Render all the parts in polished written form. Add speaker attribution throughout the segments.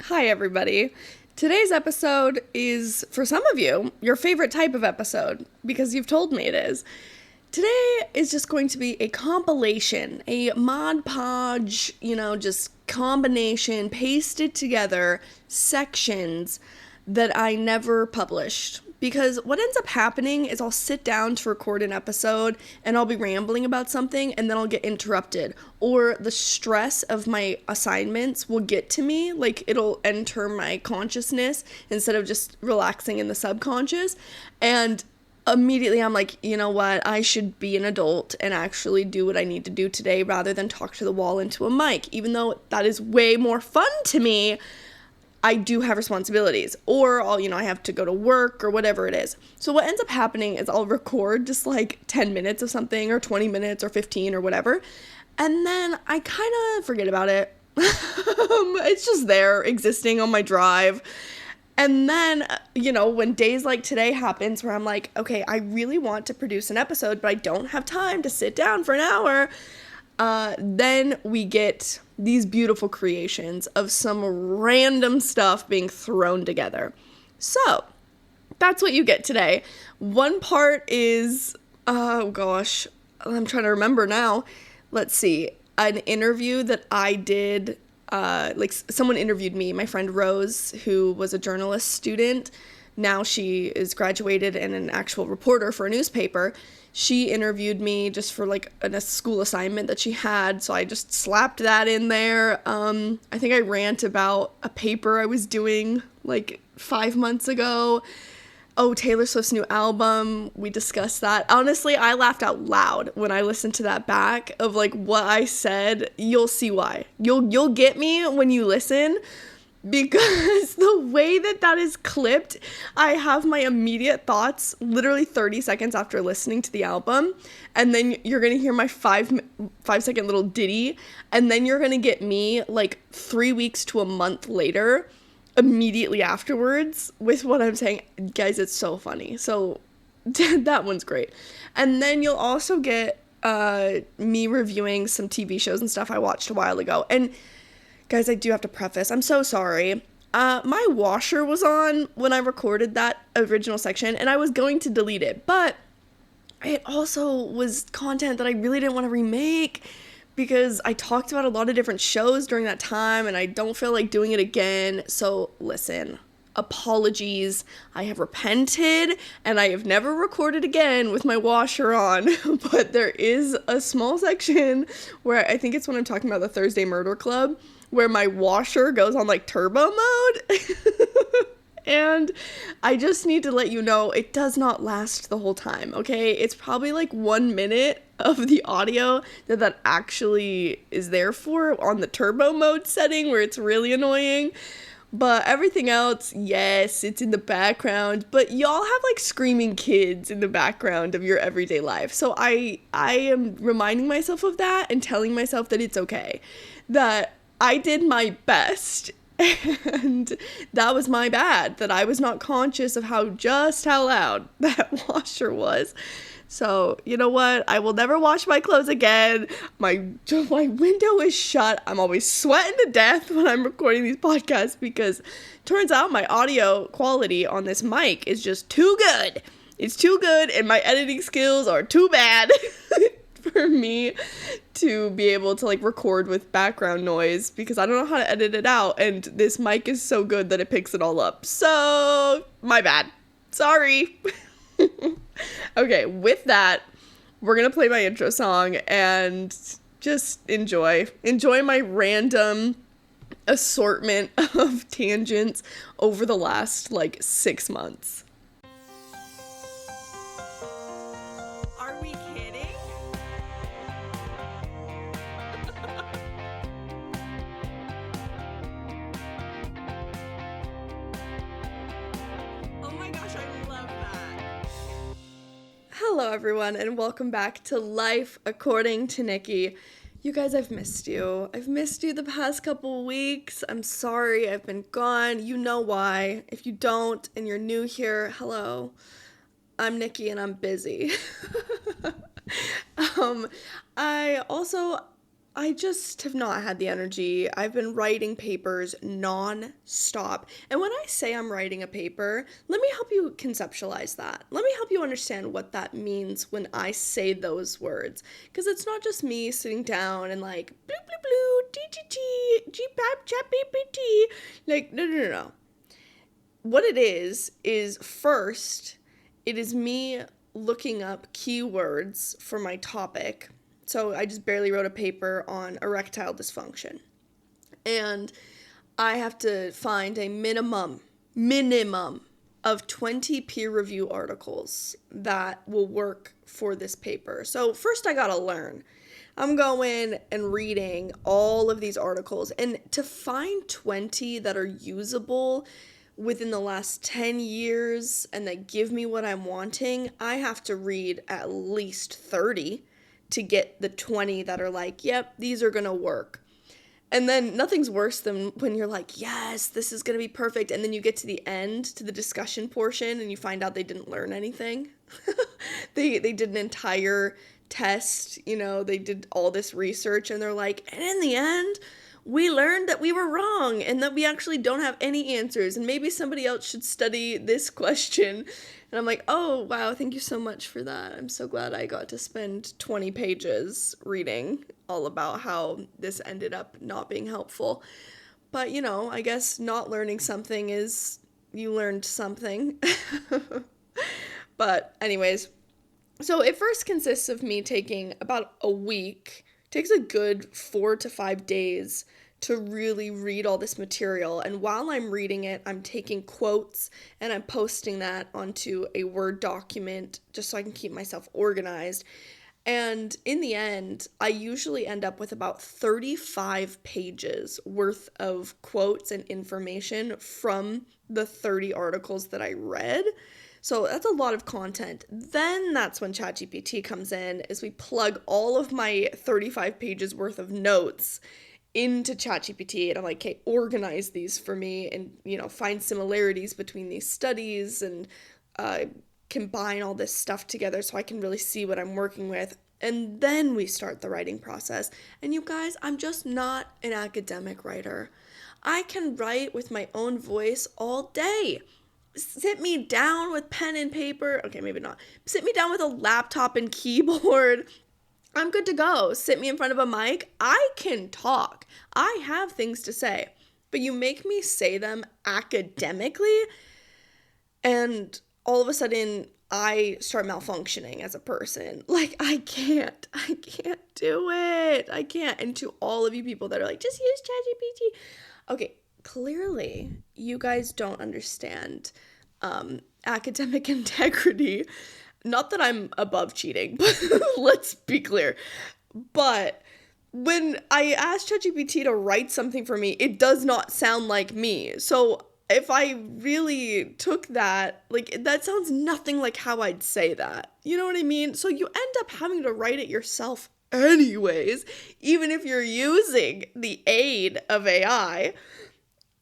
Speaker 1: Hi, everybody. Today's episode is, for some of you, your favorite type of episode, because you've told me it is. Today is just going to be a compilation, a Mod Podge, just combination, pasted together sections that I never published. Because what ends up happening is I'll sit down to record an episode and I'll be rambling about something and then I'll get interrupted. Or the stress of my assignments will get to me, like it'll enter my consciousness instead of just relaxing in the subconscious. And immediately I'm like, you know what, I should be an adult and actually do what I need to do today rather than talk to the wall into a mic. Even though that is way more fun to me, I do have responsibilities, or I have to go to work or whatever it is. So what ends up happening is I'll record just like 10 minutes of something or 20 minutes or 15 or whatever. And then I kind of forget about it. It's just there existing on my drive. And then, when days like today happens where I'm like, okay, I really want to produce an episode, but I don't have time to sit down for an hour. Then we get these beautiful creations of some random stuff being thrown together. So that's what you get today. One part is, oh gosh, I'm trying to remember now. Let's see, an interview that I did, someone interviewed me, my friend Rose, who was a journalist student. Now she is graduated and an actual reporter for a newspaper. She interviewed me just for a school assignment that she had, so I just slapped that in there. I think I rant about a paper I was doing 5 months ago. Oh, Taylor Swift's new album, we discussed that. Honestly, I laughed out loud when I listened to that back of what I said. You'll see why. You'll get me when you listen. Because the way that is clipped, I have my immediate thoughts literally 30 seconds after listening to the album, and then you're gonna hear my 5-second little ditty, and then you're gonna get me 3 weeks to a month later, immediately afterwards, with what I'm saying. Guys, it's so funny. So that one's great. And then you'll also get me reviewing some TV shows and stuff I watched a while ago. And guys, I do have to preface, I'm so sorry. My washer was on when I recorded that original section, and I was going to delete it, but it also was content that I really didn't want to remake because I talked about a lot of different shows during that time, and I don't feel like doing it again. So listen, apologies. I have repented, and I have never recorded again with my washer on, but there is a small section where I think it's when I'm talking about the Thursday Murder Club, where my washer goes on turbo mode. And I just need to let you know it does not last the whole time, okay? It's probably 1 minute of the audio that actually is there for on the turbo mode setting where it's really annoying. But everything else, yes, it's in the background, but y'all have screaming kids in the background of your everyday life. So I am reminding myself of that and telling myself that it's okay, that I did my best, and that was my bad, that I was not conscious of how loud that washer was. So, you know what? I will never wash my clothes again. My window is shut. I'm always sweating to death when I'm recording these podcasts because turns out my audio quality on this mic is just too good. It's too good, and my editing skills are too bad for me to be able to record with background noise because I don't know how to edit it out, and this mic is so good that it picks it all up. So, my bad. Sorry. Okay, with that, we're gonna play my intro song and just enjoy my random assortment of tangents over the last 6 months. Are we kidding? Oh my gosh, I love that. Hello everyone, and welcome back to Life According to Nikki. You guys, I've missed you. I've missed you the past couple weeks. I'm sorry I've been gone. You know why. If you don't and you're new here, hello. I'm Nikki and I'm busy. I also I just have not had the energy. I've been writing papers non-stop. And when I say I'm writing a paper, let me help you conceptualize that. Let me help you understand what that means when I say those words. Because it's not just me sitting down and like, blue, blue, blue, T, G-pap, chat, PPT. Like, no. What it is first, it is me looking up keywords for my topic. So I just barely wrote a paper on erectile dysfunction. And I have to find a minimum of 20 peer review articles that will work for this paper. So first I gotta learn. I'm going and reading all of these articles. And to find 20 that are usable within the last 10 years and that give me what I'm wanting, I have to read at least 30 to get the 20 that are like, yep, these are gonna work. And then nothing's worse than when you're like, yes, this is gonna be perfect, and then you get to the end, to the discussion portion, and you find out they didn't learn anything. They did an entire test, they did all this research, and they're like, and in the end, we learned that we were wrong, and that we actually don't have any answers, and maybe somebody else should study this question. And I'm like, oh, wow, thank you so much for that. I'm so glad I got to spend 20 pages reading all about how this ended up not being helpful. But, I guess not learning something is you learned something. But anyways, so it first consists of me taking about a week. It takes a good 4 to 5 days to really read all this material. And while I'm reading it, I'm taking quotes and I'm posting that onto a Word document just so I can keep myself organized. And in the end, I usually end up with about 35 pages worth of quotes and information from the 30 articles that I read. So that's a lot of content. Then that's when ChatGPT comes in, is we plug all of my 35 pages worth of notes into ChatGPT, and I'm like, okay, organize these for me and, find similarities between these studies and combine all this stuff together so I can really see what I'm working with. And then we start the writing process. And you guys, I'm just not an academic writer. I can write with my own voice all day. Sit me down with pen and paper. Okay, maybe not. Sit me down with a laptop and keyboard. I'm good to go. Sit me in front of a mic. I can talk. I have things to say. But you make me say them academically, and all of a sudden I start malfunctioning as a person. Like, I can't do it. I can't. And to all of you people that are like, just use ChatGPT. Okay, clearly you guys don't understand academic integrity. Not that I'm above cheating, but let's be clear. But when I ask ChatGPT to write something for me, it does not sound like me. So if I really took that, like, that sounds nothing like how I'd say that. You know what I mean? So you end up having to write it yourself anyways, even if you're using the aid of AI,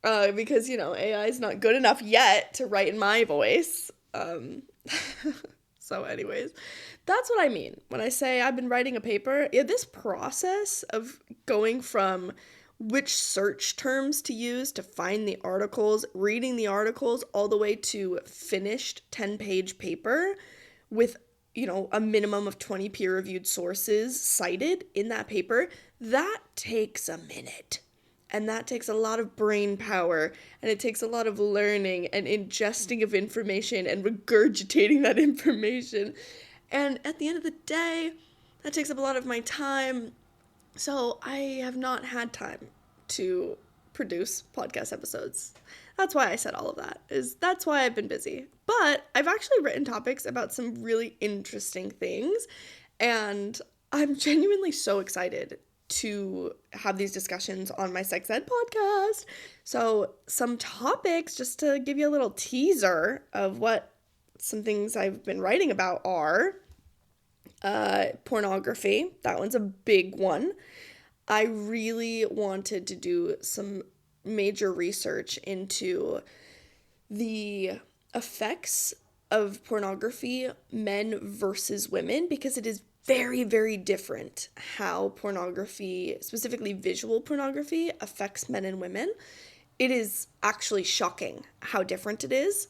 Speaker 1: because, AI is not good enough yet to write in my voice. So anyways, that's what I mean when I say I've been writing a paper. Yeah, this process of going from which search terms to use to find the articles, reading the articles, all the way to finished 10-page paper with, a minimum of 20 peer-reviewed sources cited in that paper, that takes a minute. And that takes a lot of brain power, and it takes a lot of learning and ingesting of information and regurgitating that information. And at the end of the day, that takes up a lot of my time. So I have not had time to produce podcast episodes. That's why I said all of that, that's why I've been busy. But I've actually written topics about some really interesting things, and I'm genuinely so excited to have these discussions on my sex ed podcast. So some topics, just to give you a little teaser of what some things I've been writing about are pornography. That one's a big one. I really wanted to do some major research into the effects of pornography, men versus women, because it is very, very different how pornography, specifically visual pornography, affects men and women. It is actually shocking how different it is.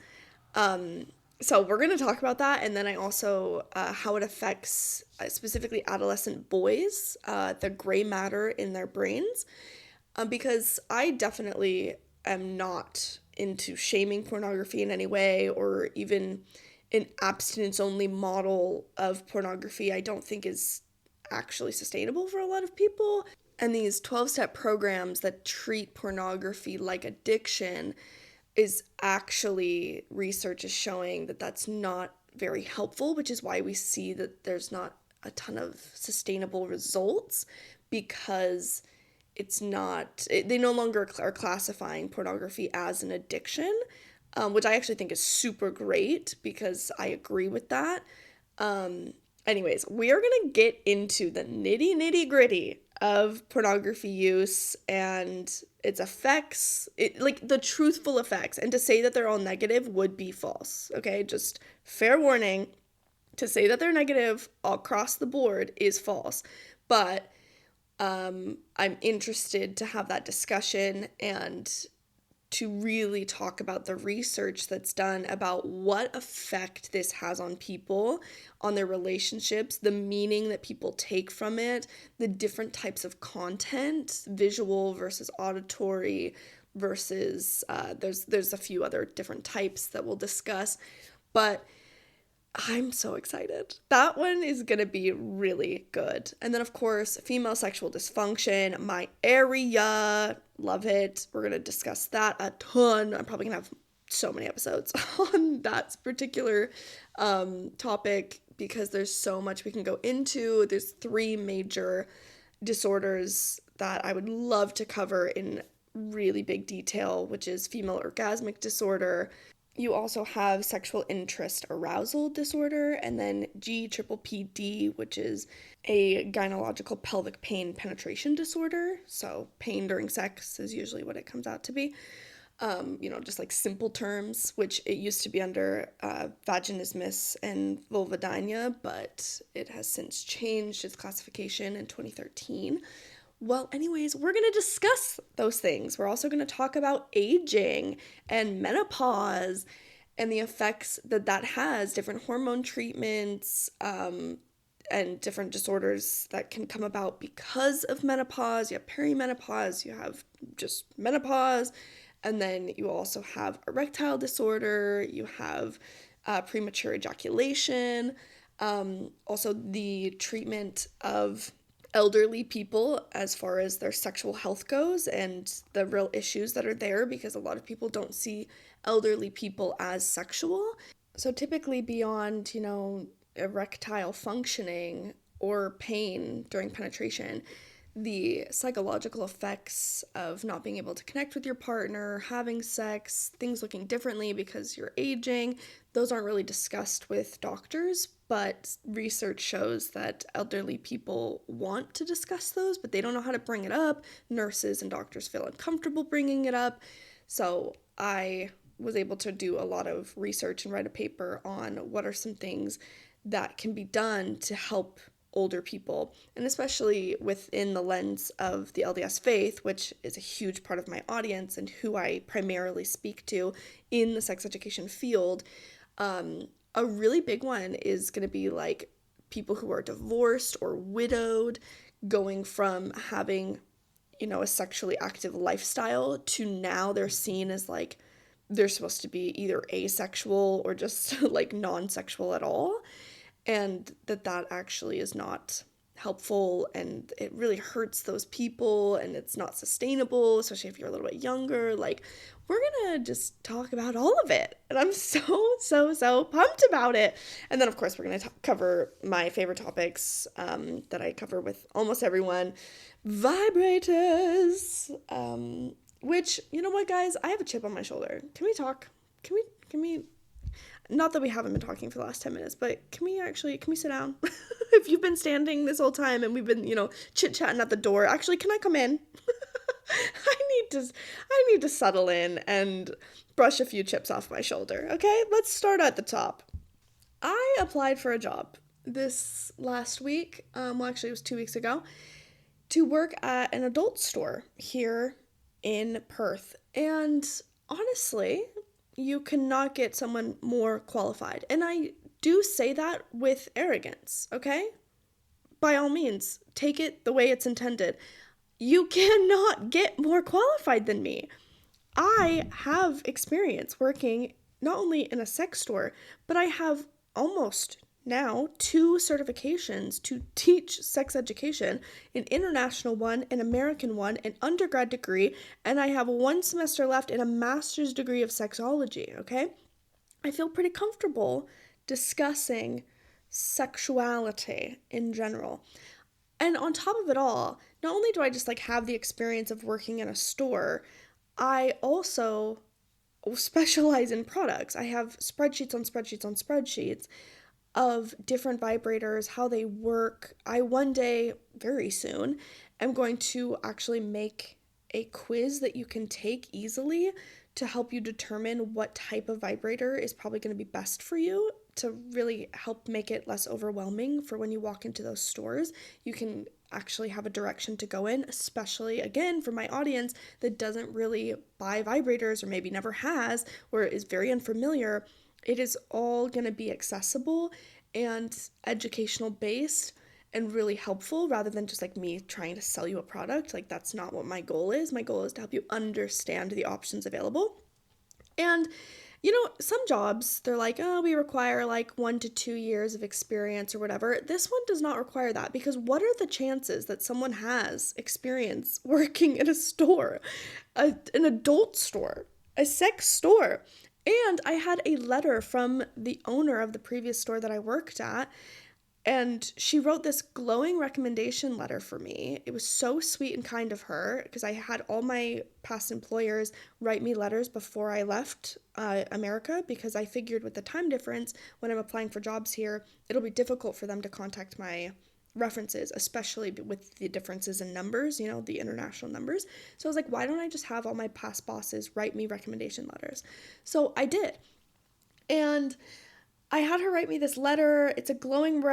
Speaker 1: So we're going to talk about that, and then I also how it affects specifically adolescent boys, the gray matter in their brains, because I definitely am not into shaming pornography in any way, or even an abstinence only model of pornography. I don't think is actually sustainable for a lot of people. And these 12-step programs that treat pornography like addiction is actually, research is showing that that's not very helpful, which is why we see that there's not a ton of sustainable results, because it's not, they no longer are classifying pornography as an addiction, which I actually think is super great because I agree with that. Anyways, we are going to get into the nitty gritty of pornography use and its effects, like the truthful effects. And to say that they're all negative would be false. Okay, just fair warning. To say that they're negative across the board is false. But I'm interested to have that discussion and to really talk about the research that's done about what effect this has on people, on their relationships, the meaning that people take from it, the different types of content, visual versus auditory versus there's a few other different types that we'll discuss, but I'm so excited. That one is going to be really good. And then, of course, female sexual dysfunction, my area. Love it. We're going to discuss that a ton. I'm probably going to have so many episodes on that particular topic because there's so much we can go into. There's 3 major disorders that I would love to cover in really big detail, which is female orgasmic disorder. You also have sexual interest arousal disorder, and then GPPD, which is a gynecological pelvic pain penetration disorder. So pain during sex is usually what it comes out to be. Just like simple terms, which it used to be under vaginismus and vulvodynia, but it has since changed its classification in 2013. Well, anyways, we're going to discuss those things. We're also going to talk about aging and menopause and the effects that has, different hormone treatments, and different disorders that can come about because of menopause. You have perimenopause, you have just menopause, and then you also have erectile disorder, you have premature ejaculation, also the treatment of elderly people as far as their sexual health goes and the real issues that are there, because a lot of people don't see elderly people as sexual. So typically beyond, erectile functioning or pain during penetration, the psychological effects of not being able to connect with your partner, having sex, things looking differently because you're aging, those aren't really discussed with doctors, but research shows that elderly people want to discuss those, but they don't know how to bring it up. Nurses and doctors feel uncomfortable bringing it up. So I was able to do a lot of research and write a paper on what are some things that can be done to help older people, and especially within the lens of the LDS faith, which is a huge part of my audience and who I primarily speak to in the sex education field. A really big one is going to be like people who are divorced or widowed, going from having, a sexually active lifestyle to now they're seen as like they're supposed to be either asexual or just like non-sexual at all. And that actually is not helpful, and it really hurts those people, and it's not sustainable, especially if you're a little bit younger. Like, we're gonna just talk about all of it, and I'm so pumped about it. And then, of course, we're gonna cover my favorite topics that I cover with almost everyone, vibrators, which, you know what, guys, I have a chip on my shoulder. Can we talk? Can we not that we haven't been talking for the last 10 minutes, but can we sit down? If you've been standing this whole time and we've been, chit-chatting at the door, actually, can I come in? I need to settle in and brush a few chips off my shoulder, okay? Let's start at the top. I applied for a job this last week, well, actually, it was 2 weeks ago, to work at an adult store here in Perth. And honestly, you cannot get someone more qualified. And I do say that with arrogance, okay? By all means, take it the way it's intended. You cannot get more qualified than me. I have experience working not only in a sex store, but I have almost now 2 certifications to teach sex education, an international one, an American one, an undergrad degree, and I have 1 semester left in a master's degree of sexology, okay? I feel pretty comfortable discussing sexuality in general. And on top of it all, not only do I just like have the experience of working in a store, I also specialize in products. I have spreadsheets on spreadsheets on spreadsheets of different vibrators, how they work. I one day, very soon, am going to actually make a quiz that you can take easily to help you determine what type of vibrator is probably going to be best for you, to really help make it less overwhelming for when you walk into those stores. You can actually have a direction to go in, especially again for my audience that doesn't really buy vibrators or maybe never has, or is very unfamiliar. It is all going to be accessible and educational based and really helpful, rather than just like me trying to sell you a product. Like, that's not what my goal is. My goal is to help you understand the options available. And some jobs, they're like, oh, we require like 1 to 2 years of experience or whatever. This one does not require that, because what are the chances that someone has experience working in a store, an adult store, a sex store? And I had a letter from the owner of the previous store that I worked at, and she wrote this glowing recommendation letter for me. It was so sweet and kind of her, because I had all my past employers write me letters before I left America, because I figured with the time difference, when I'm applying for jobs here, it'll be difficult for them to contact my references, especially with the differences in numbers, the international numbers. So I was like, why don't I just have all my past bosses write me recommendation letters? So I did. And I had her write me this letter. It's a glowing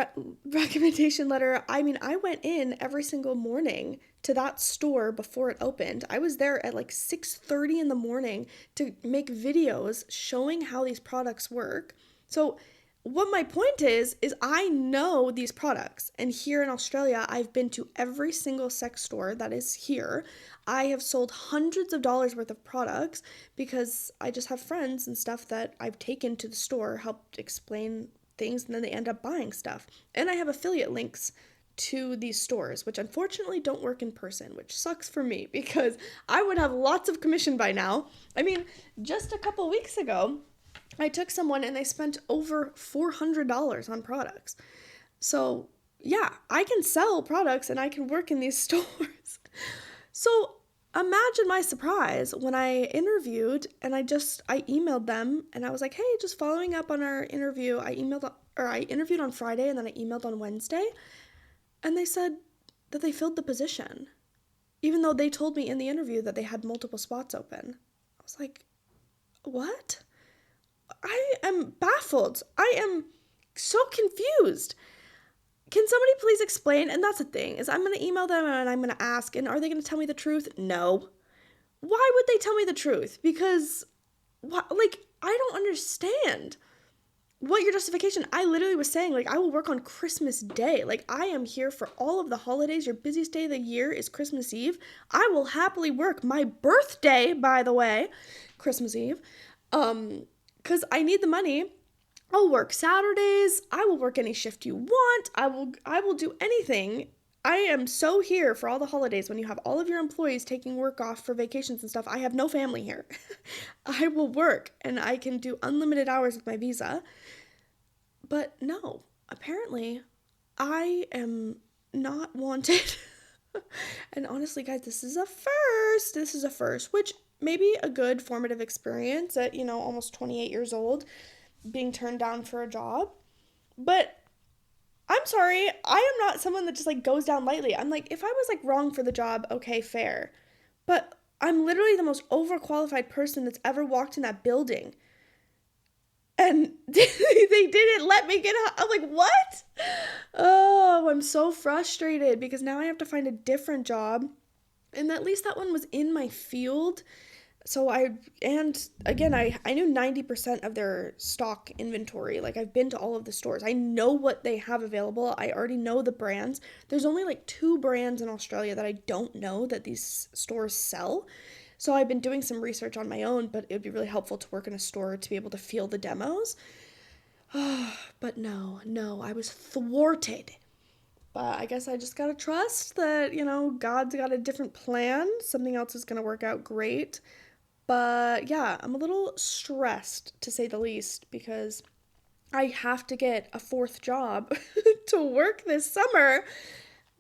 Speaker 1: recommendation letter. I mean, I went in every single morning to that store before it opened. I was there at like 6:30 in the morning to make videos showing how these products work. So what my point is I know these products. And here in Australia, I've been to every single sex store that is here. I have sold hundreds of dollars worth of products because I just have friends and stuff that I've taken to the store, helped explain things, and then they end up buying stuff. And I have affiliate links to these stores, which unfortunately don't work in person, which sucks for me because I would have lots of commission by now. I mean, just a couple weeks ago, I took someone and they spent over $400 on products. So yeah, I can sell products and I can work in these stores. So imagine my surprise when I interviewed and I emailed them and I was like, hey, just following up on our interview. I interviewed on Friday and then I emailed on Wednesday, and they said that they filled the position, even though they told me in the interview that they had multiple spots open. I was like, what? I am baffled. I am so confused. Can somebody please explain? And that's the thing, is I'm going to email them and I'm going to ask, and are they going to tell me the truth? No. Why would they tell me the truth? Because, I don't understand. What your justification? I literally was saying, I will work on Christmas Day. I am here for all of the holidays. Your busiest day of the year is Christmas Eve. I will happily work my birthday, by the way, Christmas Eve, because I need the money. I'll work Saturdays. I will work any shift you want. I will do anything. I am so here for all the holidays when you have all of your employees taking work off for vacations and stuff. I have no family here. I will work and I can do unlimited hours with my visa. But no, apparently I am not wanted. And honestly, guys, this is a first. This is a first, which may be a good formative experience at, almost 28 years old, being turned down for a job. But I'm sorry, I am not someone that just goes down lightly. I'm if I was wrong for the job, okay, fair. But I'm literally the most overqualified person that's ever walked in that building. and they didn't let me get I'm like, what? Oh, I'm so frustrated because now I have to find a different job. And at least that one was in my field. So and again, I knew 90% of their stock inventory. Like, I've been to all of the stores. I know what they have available. I already know the brands. There's only like 2 brands in Australia that I don't know that these stores sell. So I've been doing some research on my own, but it would be really helpful to work in a store to be able to feel the demos. But no, I was thwarted. But I guess I just gotta trust that, God's got a different plan. Something else is gonna work out great. But yeah, I'm a little stressed, to say the least, because I have to get a 4th job to work this summer.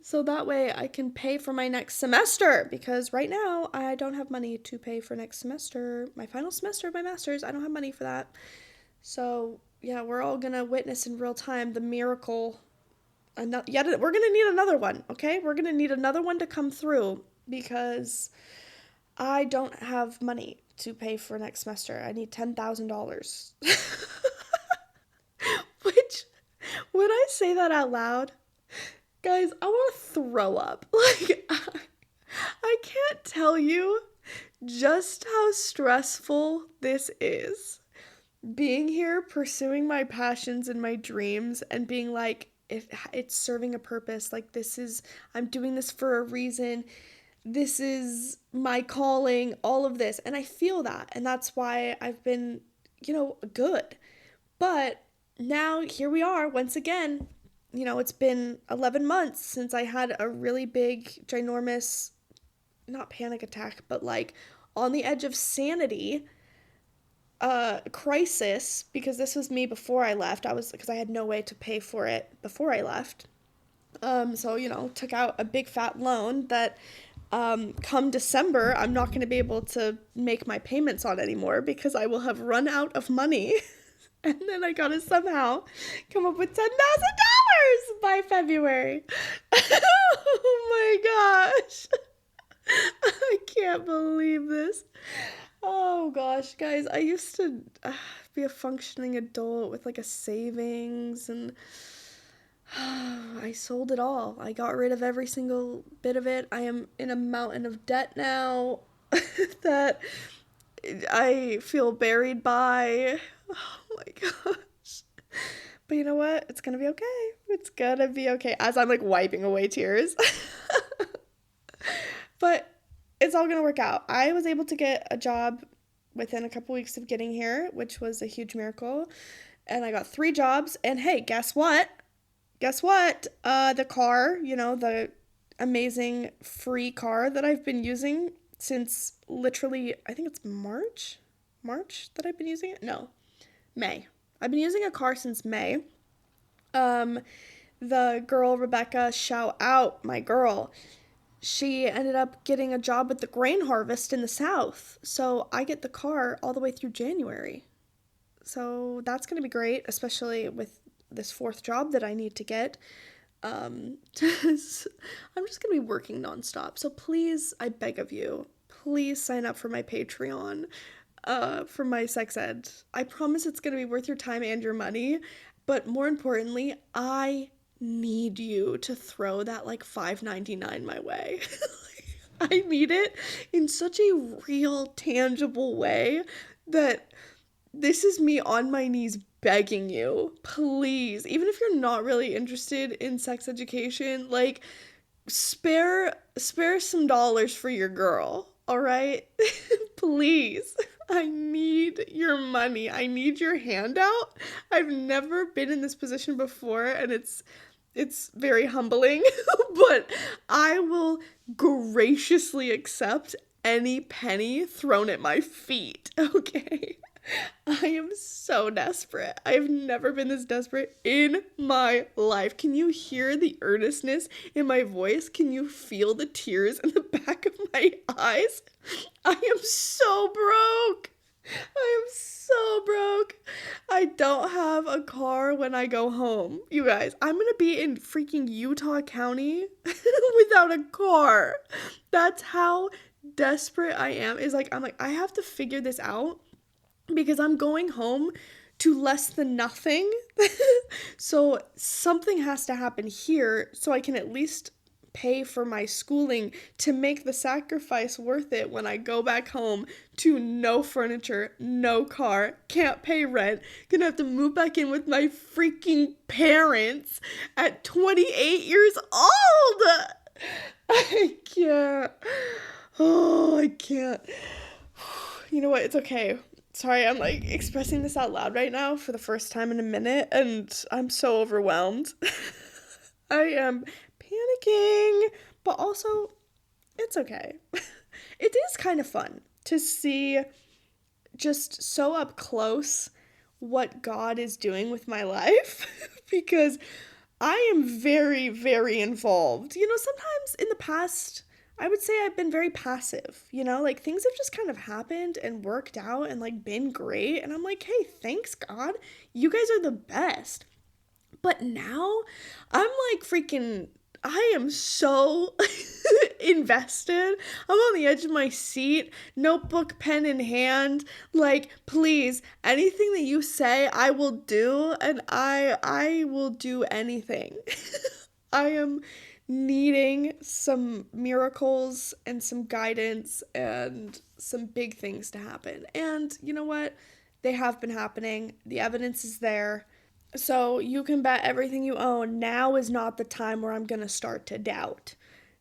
Speaker 1: So that way I can pay for my next semester, because right now I don't have money to pay for next semester. My final semester of my master's, I don't have money for that. So yeah, we're all gonna witness in real time the miracle. We're gonna need another one, okay? We're gonna need another one to come through, because I don't have money to pay for next semester. I need $10,000. Which, when I say that out loud, guys, I want to throw up. Like, I can't tell you just how stressful this is. Being here, pursuing my passions and my dreams, and being like, if it's serving a purpose, like, I'm doing this for a reason. This is my calling, all of this. And I feel that. And that's why I've been, good. But now here we are once again. It's been 11 months since I had a really big, ginormous, not panic attack, but like on the edge of sanity crisis, because this was me before I left. Because I had no way to pay for it before I left. So, took out a big fat loan that come December, I'm not going to be able to make my payments on anymore because I will have run out of money. And then I got to somehow come up with $10,000 by February. Oh my gosh. I can't believe this. Oh gosh, guys, I used to be a functioning adult with like a savings, and I sold it all. I got rid of every single bit of it. I am in a mountain of debt now that I feel buried by. Oh my gosh. But you know what? It's gonna be okay. It's gonna be okay. As I'm like wiping away tears. But it's all gonna work out. I was able to get a job within a couple weeks of getting here, which was a huge miracle. And I got 3 jobs. And hey, guess what? The car, the amazing free car that I've been using since literally, I think it's March that I've been using it. No, May. I've been using a car since May. The girl, Rebecca, shout out, my girl. She ended up getting a job with the grain harvest in the South. So I get the car all the way through January. So that's going to be great, especially with this 4th job that I need to get. I'm just going to be working nonstop. So please, I beg of you, please sign up for my Patreon for my sex ed. I promise it's going to be worth your time and your money. But more importantly, I need you to throw that like $5.99 my way. I need it in such a real, tangible way that this is me on my knees begging you, please, even if you're not really interested in sex education, like, spare some dollars for your girl, all right? Please. I need your money. I need your handout. I've never been in this position before, and it's very humbling, but I will graciously accept any penny thrown at my feet, okay? I am so desperate. I have never been this desperate in my life. Can you hear the earnestness in my voice? Can you feel the tears in the back of my eyes? I am so broke. I don't have a car when I go home. You guys, I'm gonna be in freaking Utah County without a car. That's how desperate I am. I'm like, I have to figure this out, because I'm going home to less than nothing. So something has to happen here so I can at least pay for my schooling to make the sacrifice worth it when I go back home to no furniture, no car, can't pay rent, gonna have to move back in with my freaking parents at 28 years old. I can't. Oh, I can't. You know what? It's okay. Sorry, I'm like expressing this out loud right now for the first time in a minute, and I'm so overwhelmed. I am panicking, but also it's okay. It is kind of fun to see just so up close what God is doing with my life because I am very, very involved. Sometimes in the past, I would say I've been very passive, like things have just kind of happened and worked out and like been great. And I'm like, hey, thanks God. You guys are the best. But now I'm like freaking, I am so invested. I'm on the edge of my seat, notebook, pen in hand. Like, please, anything that you say, I will do, and I will do anything. I am needing some miracles and some guidance and some big things to happen. And you know what? They have been happening. The evidence is there. So you can bet everything you own, now is not the time where I'm going to start to doubt.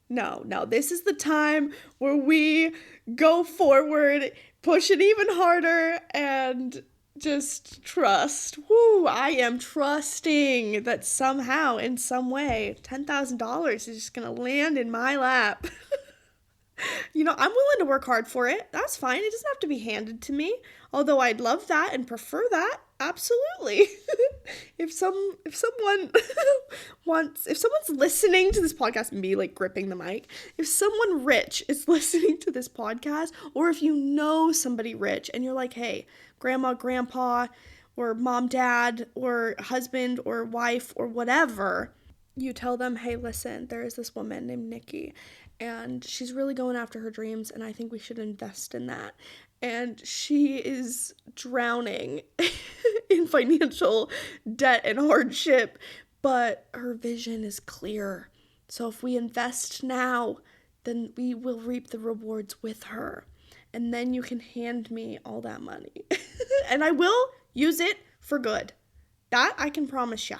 Speaker 1: No, this is the time where we go forward, push it even harder, and just trust. Woo, I am trusting that somehow, in some way, $10,000 is just going to land in my lap. I'm willing to work hard for it. That's fine. It doesn't have to be handed to me. Although I'd love that and prefer that. Absolutely. If someone if someone's listening to this podcast and me like gripping the mic, if someone rich is listening to this podcast, or if you know somebody rich and you're like, hey, grandma, grandpa, or mom, dad, or husband, or wife, or whatever, you tell them, hey, listen, there is this woman named Nikki, and she's really going after her dreams, and I think we should invest in that. And she is drowning in financial debt and hardship, but her vision is clear. So if we invest now, then we will reap the rewards with her. And then you can hand me all that money. And I will use it for good. That I can promise ya.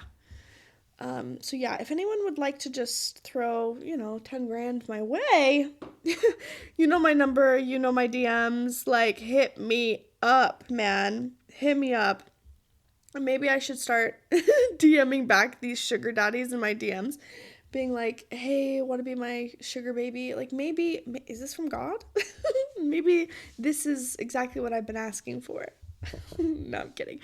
Speaker 1: So yeah, if anyone would like to just throw, 10 grand my way, you know my number, you know my DMs, like hit me up, man. Hit me up. And maybe I should start DMing back these sugar daddies in my DMs, being like, hey, want to be my sugar baby? Like maybe, is this from God? Maybe this is exactly what I've been asking for. No, I'm kidding.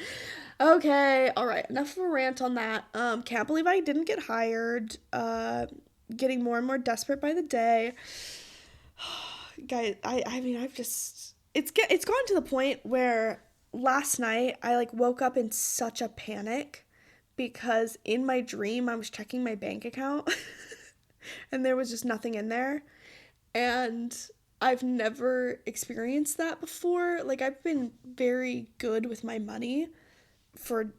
Speaker 1: Okay, all right, enough of a rant on that. Can't believe I didn't get hired. Getting more and more desperate by the day. Guys, I mean, I've just, it's gotten to the point where last night I like woke up in such a panic because in my dream I was checking my bank account and there was just nothing in there. And I've never experienced that before. Like, I've been very good with my money for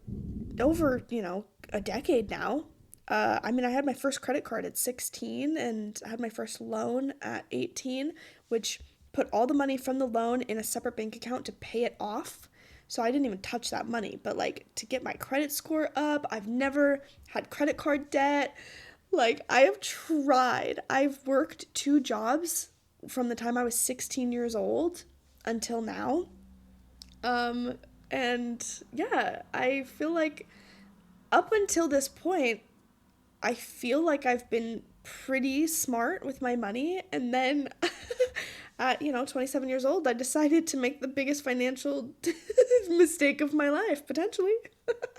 Speaker 1: over, a decade now. I had my first credit card at 16 and I had my first loan at 18, which put all the money from the loan in a separate bank account to pay it off. So I didn't even touch that money. But, like, to get my credit score up, I've never had credit card debt. Like, I have tried. I've worked 2 jobs from the time I was 16 years old until now. And yeah, I feel like up until this point, I feel like I've been pretty smart with my money. And then at, 27 years old, I decided to make the biggest financial mistake of my life, potentially. But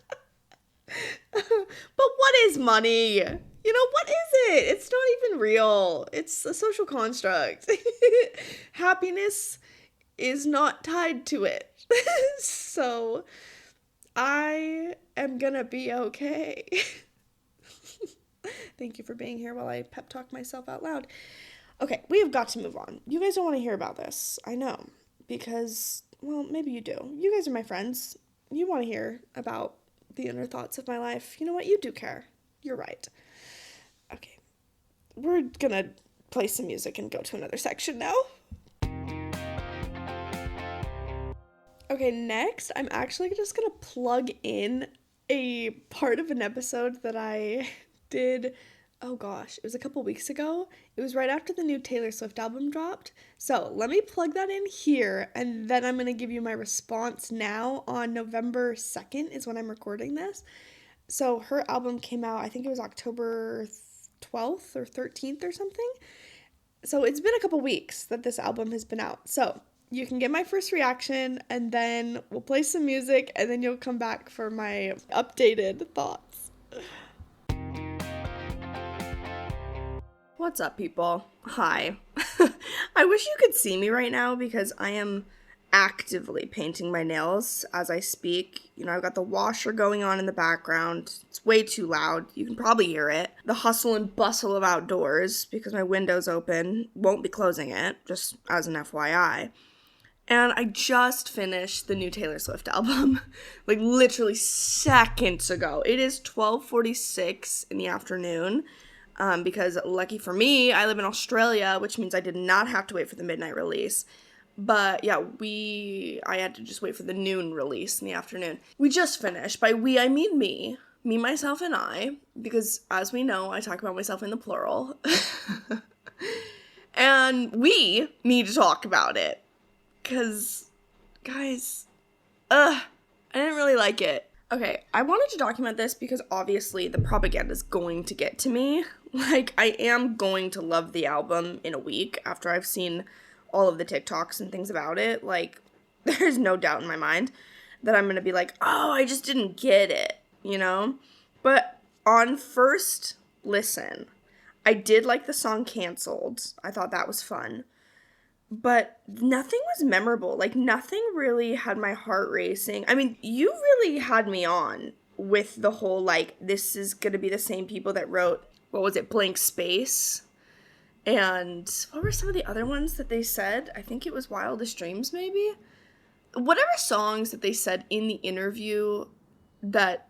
Speaker 1: what is money? What is it? It's not even real. It's a social construct. Happiness is not tied to it. So I am gonna be okay. Thank you for being here while I pep talk myself out loud. Okay, we have got to move on. You guys don't want to hear about this. I know. Because, well, maybe you do. You guys are my friends. You want to hear about the inner thoughts of my life. You know what? You do care. You're right. Okay. We're gonna play some music and go to another section now. Okay, next, I'm actually just gonna plug in a part of an episode that I did, oh gosh, it was a couple weeks ago. It was right after the new Taylor Swift album dropped. So let me plug that in here, and then I'm gonna give you my response now on November 2nd is when I'm recording this. So her album came out, I think it was October 12th or 13th or something. So it's been a couple weeks that this album has been out. So you can get my first reaction, and then we'll play some music, and then you'll come back for my updated thoughts. What's up, people? Hi. I wish you could see me right now because I am actively painting my nails as I speak. You know, I've got the washer going on in the background. It's way too loud. You can probably hear it. The hustle and bustle of outdoors because my window's open. Won't be closing it, just as an FYI. And I just finished the new Taylor Swift album, like literally seconds ago. It is 12:46 in the afternoon, because lucky for me, I live in Australia, which means I did not have to wait for the midnight release. But yeah, I had to just wait for the noon release in the afternoon. We just finished. By we, I mean me, myself, and I, because as we know, I talk about myself in the plural. And we need to talk about it. Because, guys, I didn't really like it. Okay, I wanted to document this because obviously the propaganda is going to get to me. Like, I am going to love the album in a week after I've seen all of the TikToks and things about it. Like, there's no doubt in my mind that I'm going to be like, oh, I just didn't get it, you know? But on first listen, I did like the song Canceled. I thought that was fun. But nothing was memorable. Like, nothing really had my heart racing. I mean, you really had me on with the whole, like, this is going to be the same people that wrote, what was it, Blank Space? And what were some of the other ones that they said? I think it was Wildest Dreams, maybe? Whatever songs that they said in the interview that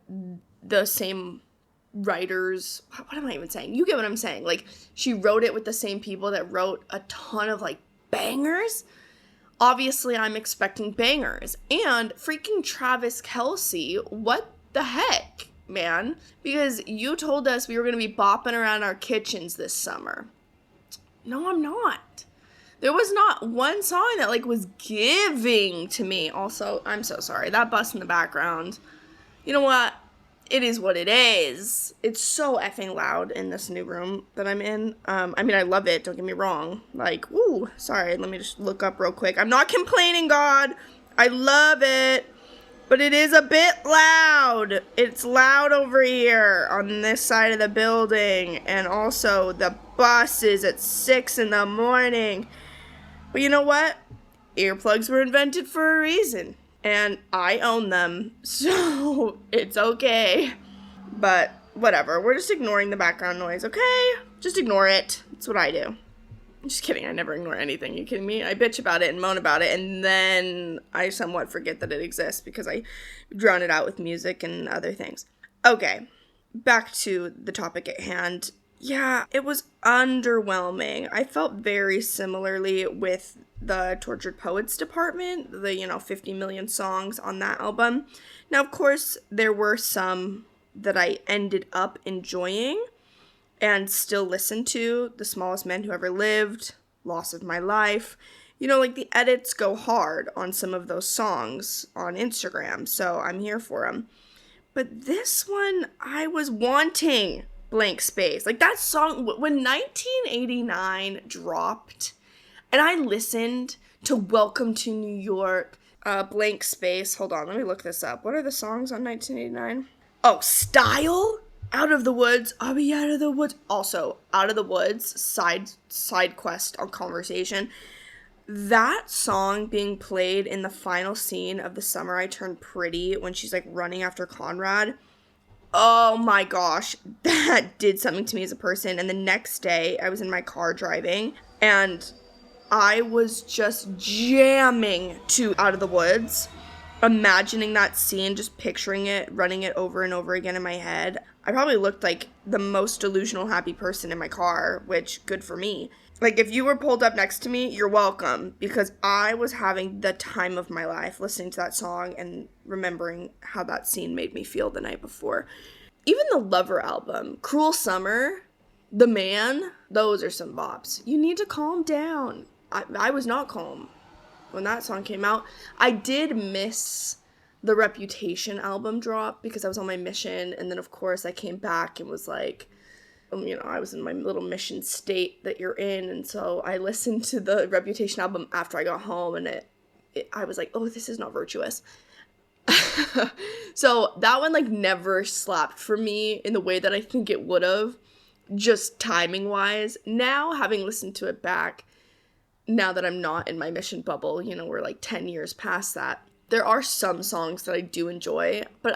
Speaker 1: the same writers, what am I even saying? You get what I'm saying. Like, she wrote it with the same people that wrote a ton of, like, bangers. Obviously, I'm expecting bangers. And freaking Travis Kelce, what the heck, man? Because you told us we were going to be bopping around our kitchens this summer. No, I'm not. There was not one song that, like, was giving to me. Also, I'm so sorry. That bus in the background. You know what? It is what it is. It's so effing loud in this new room that I'm in. I mean, I love it. Don't get me wrong. Like, ooh, sorry. Let me just look up real quick. I'm not complaining, God. I love it. But it is a bit loud. It's loud over here on this side of the building. And also, the bus is at 6 in the morning. But you know what? Earplugs were invented for a reason. And I own them, so it's okay. But whatever, we're just ignoring the background noise, okay? Just ignore it. That's what I do. I'm just kidding, I never ignore anything. You kidding me? I bitch about it and moan about it, and then I somewhat forget that it exists because I drown it out with music and other things. Okay, back to the topic at hand. Yeah, it was underwhelming. I felt very similarly with the Tortured Poets department, the, 50 million songs on that album. Now, of course, there were some that I ended up enjoying and still listen to. The Smallest Men Who Ever Lived, Loss of My Life. Like, the edits go hard on some of those songs on Instagram, so I'm here for them. But this one, I was wanting Blank Space. Like, that song, when 1989 dropped, and I listened to Welcome to New York, Blank Space. Hold on, let me look this up. What are the songs on 1989? Oh, Style? Out of the Woods. I'll be out of the woods. Also, Out of the Woods, side quest on Conversation. That song being played in the final scene of The Summer I Turned Pretty when she's, like, running after Conrad. Oh my gosh, that did something to me as a person. And the next day, I was in my car driving, and I was just jamming to Out of the Woods. imagining that scene, just picturing it, running it over and over again in my head, I probably looked like the most delusional happy person in my car, which good for me. Like, if you were pulled up next to me, you're welcome, because I was having the time of my life listening to that song and remembering how that scene made me feel the night before. Even the Lover album, Cruel Summer, The Man, those are some bops. You need to calm down. I was not calm when that song came out. I did miss the Reputation album drop because I was on my mission, and then of course I came back and was like, I was in my little mission state that you're in, and so I listened to the Reputation album after I got home, and I was like, oh, this is not virtuous. So that one like never slapped for me in the way that I think it would have, just timing wise. Now, having listened to it back, now that I'm not in my mission bubble, we're like 10 years past that, there are some songs that I do enjoy, but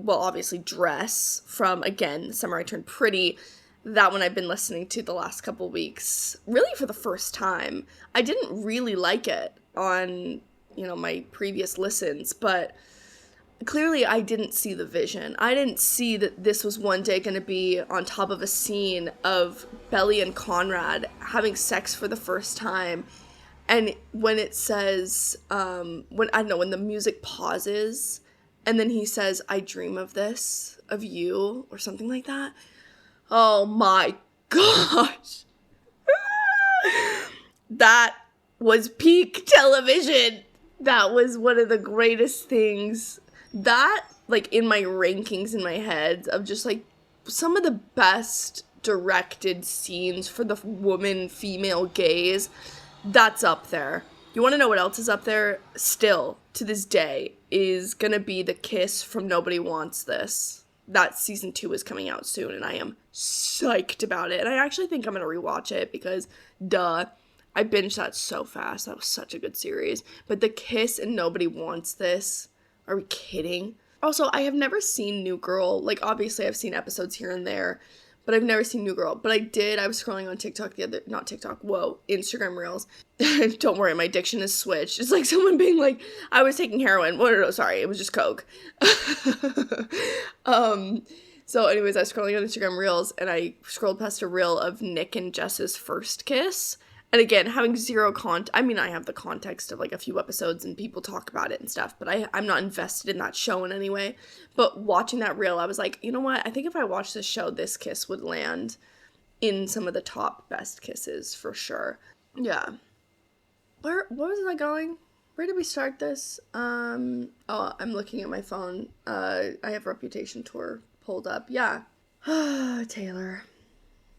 Speaker 1: obviously Dress from, again, Summer I Turned Pretty, that one I've been listening to the last couple weeks, really for the first time. I didn't really like it on, my previous listens, but clearly I didn't see the vision. I didn't see that this was one day going to be on top of a scene of Belly and Conrad having sex for the first time. And when it says, when the music pauses and then he says, I dream of this, of you, or something like that. Oh my gosh. That was peak television. That was one of the greatest things. That, like, in my rankings in my head of just, like, some of the best directed scenes for the female gaze, that's up there. You want to know what else is up there? Still, to this day, is gonna be the kiss from Nobody Wants This. That season 2 is coming out soon, and I am psyched about it. And I actually think I'm gonna rewatch it because, duh, I binged that so fast. That was such a good series. But the kiss and Nobody Wants This, are we kidding? Also, I have never seen New Girl. Like, obviously, I've seen episodes here and there, but I've never seen New Girl. But I was scrolling on TikTok Instagram Reels. Don't worry, my diction is switched. It's like someone being like, I was taking heroin. No, sorry, it was just Coke. So anyways, I was scrolling on Instagram Reels, and I scrolled past a reel of Nick and Jess's first kiss. And again, having zero I have the context of like a few episodes and people talk about it and stuff, but I'm not invested in that show in any way. But watching that reel, I was like, you know what? I think if I watched this show, this kiss would land in some of the top best kisses for sure. Yeah. What was I going? Where did we start this? I'm looking at my phone. I have Reputation tour pulled up. Yeah. Taylor.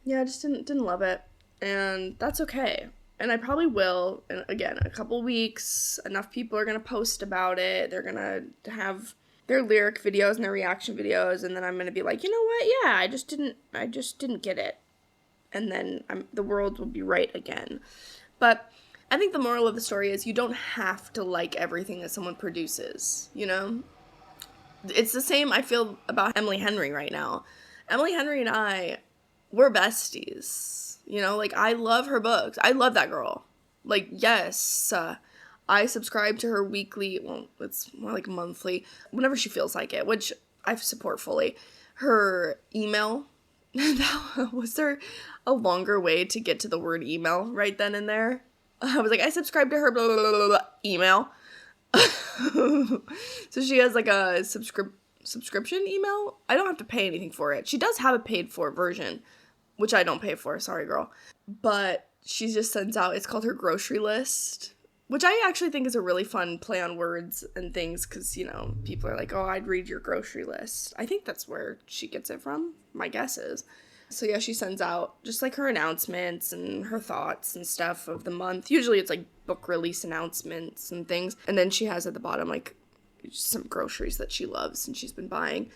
Speaker 1: Yeah, I just didn't love it. And that's okay. And I probably will, and again, a couple weeks, enough people are going to post about it. They're going to have their lyric videos and their reaction videos, and then I'm going to be like, you know what? Yeah, I just didn't get it. And then the world will be right again. But I think the moral of the story is you don't have to like everything that someone produces, It's the same I feel about Emily Henry right now. Emily Henry and I, we're besties. I love her books. I love that girl. Like, yes, I subscribe to her weekly, well, it's more like monthly, whenever she feels like it, which I support fully. Her email, was there a longer way to get to the word email right then and there? I was like, I subscribe to her blah, blah, blah, blah, blah, email. So she has like a subscription email. I don't have to pay anything for it. She does have a paid for version, which I don't pay for, sorry girl. But she just sends out, it's called her grocery list, which I actually think is a really fun play on words and things, because, people are like, oh, I'd read your grocery list. I think that's where she gets it from, my guess is. So yeah, she sends out just like her announcements and her thoughts and stuff of the month. Usually it's like book release announcements and things. And then she has at the bottom like some groceries that she loves and she's been buying.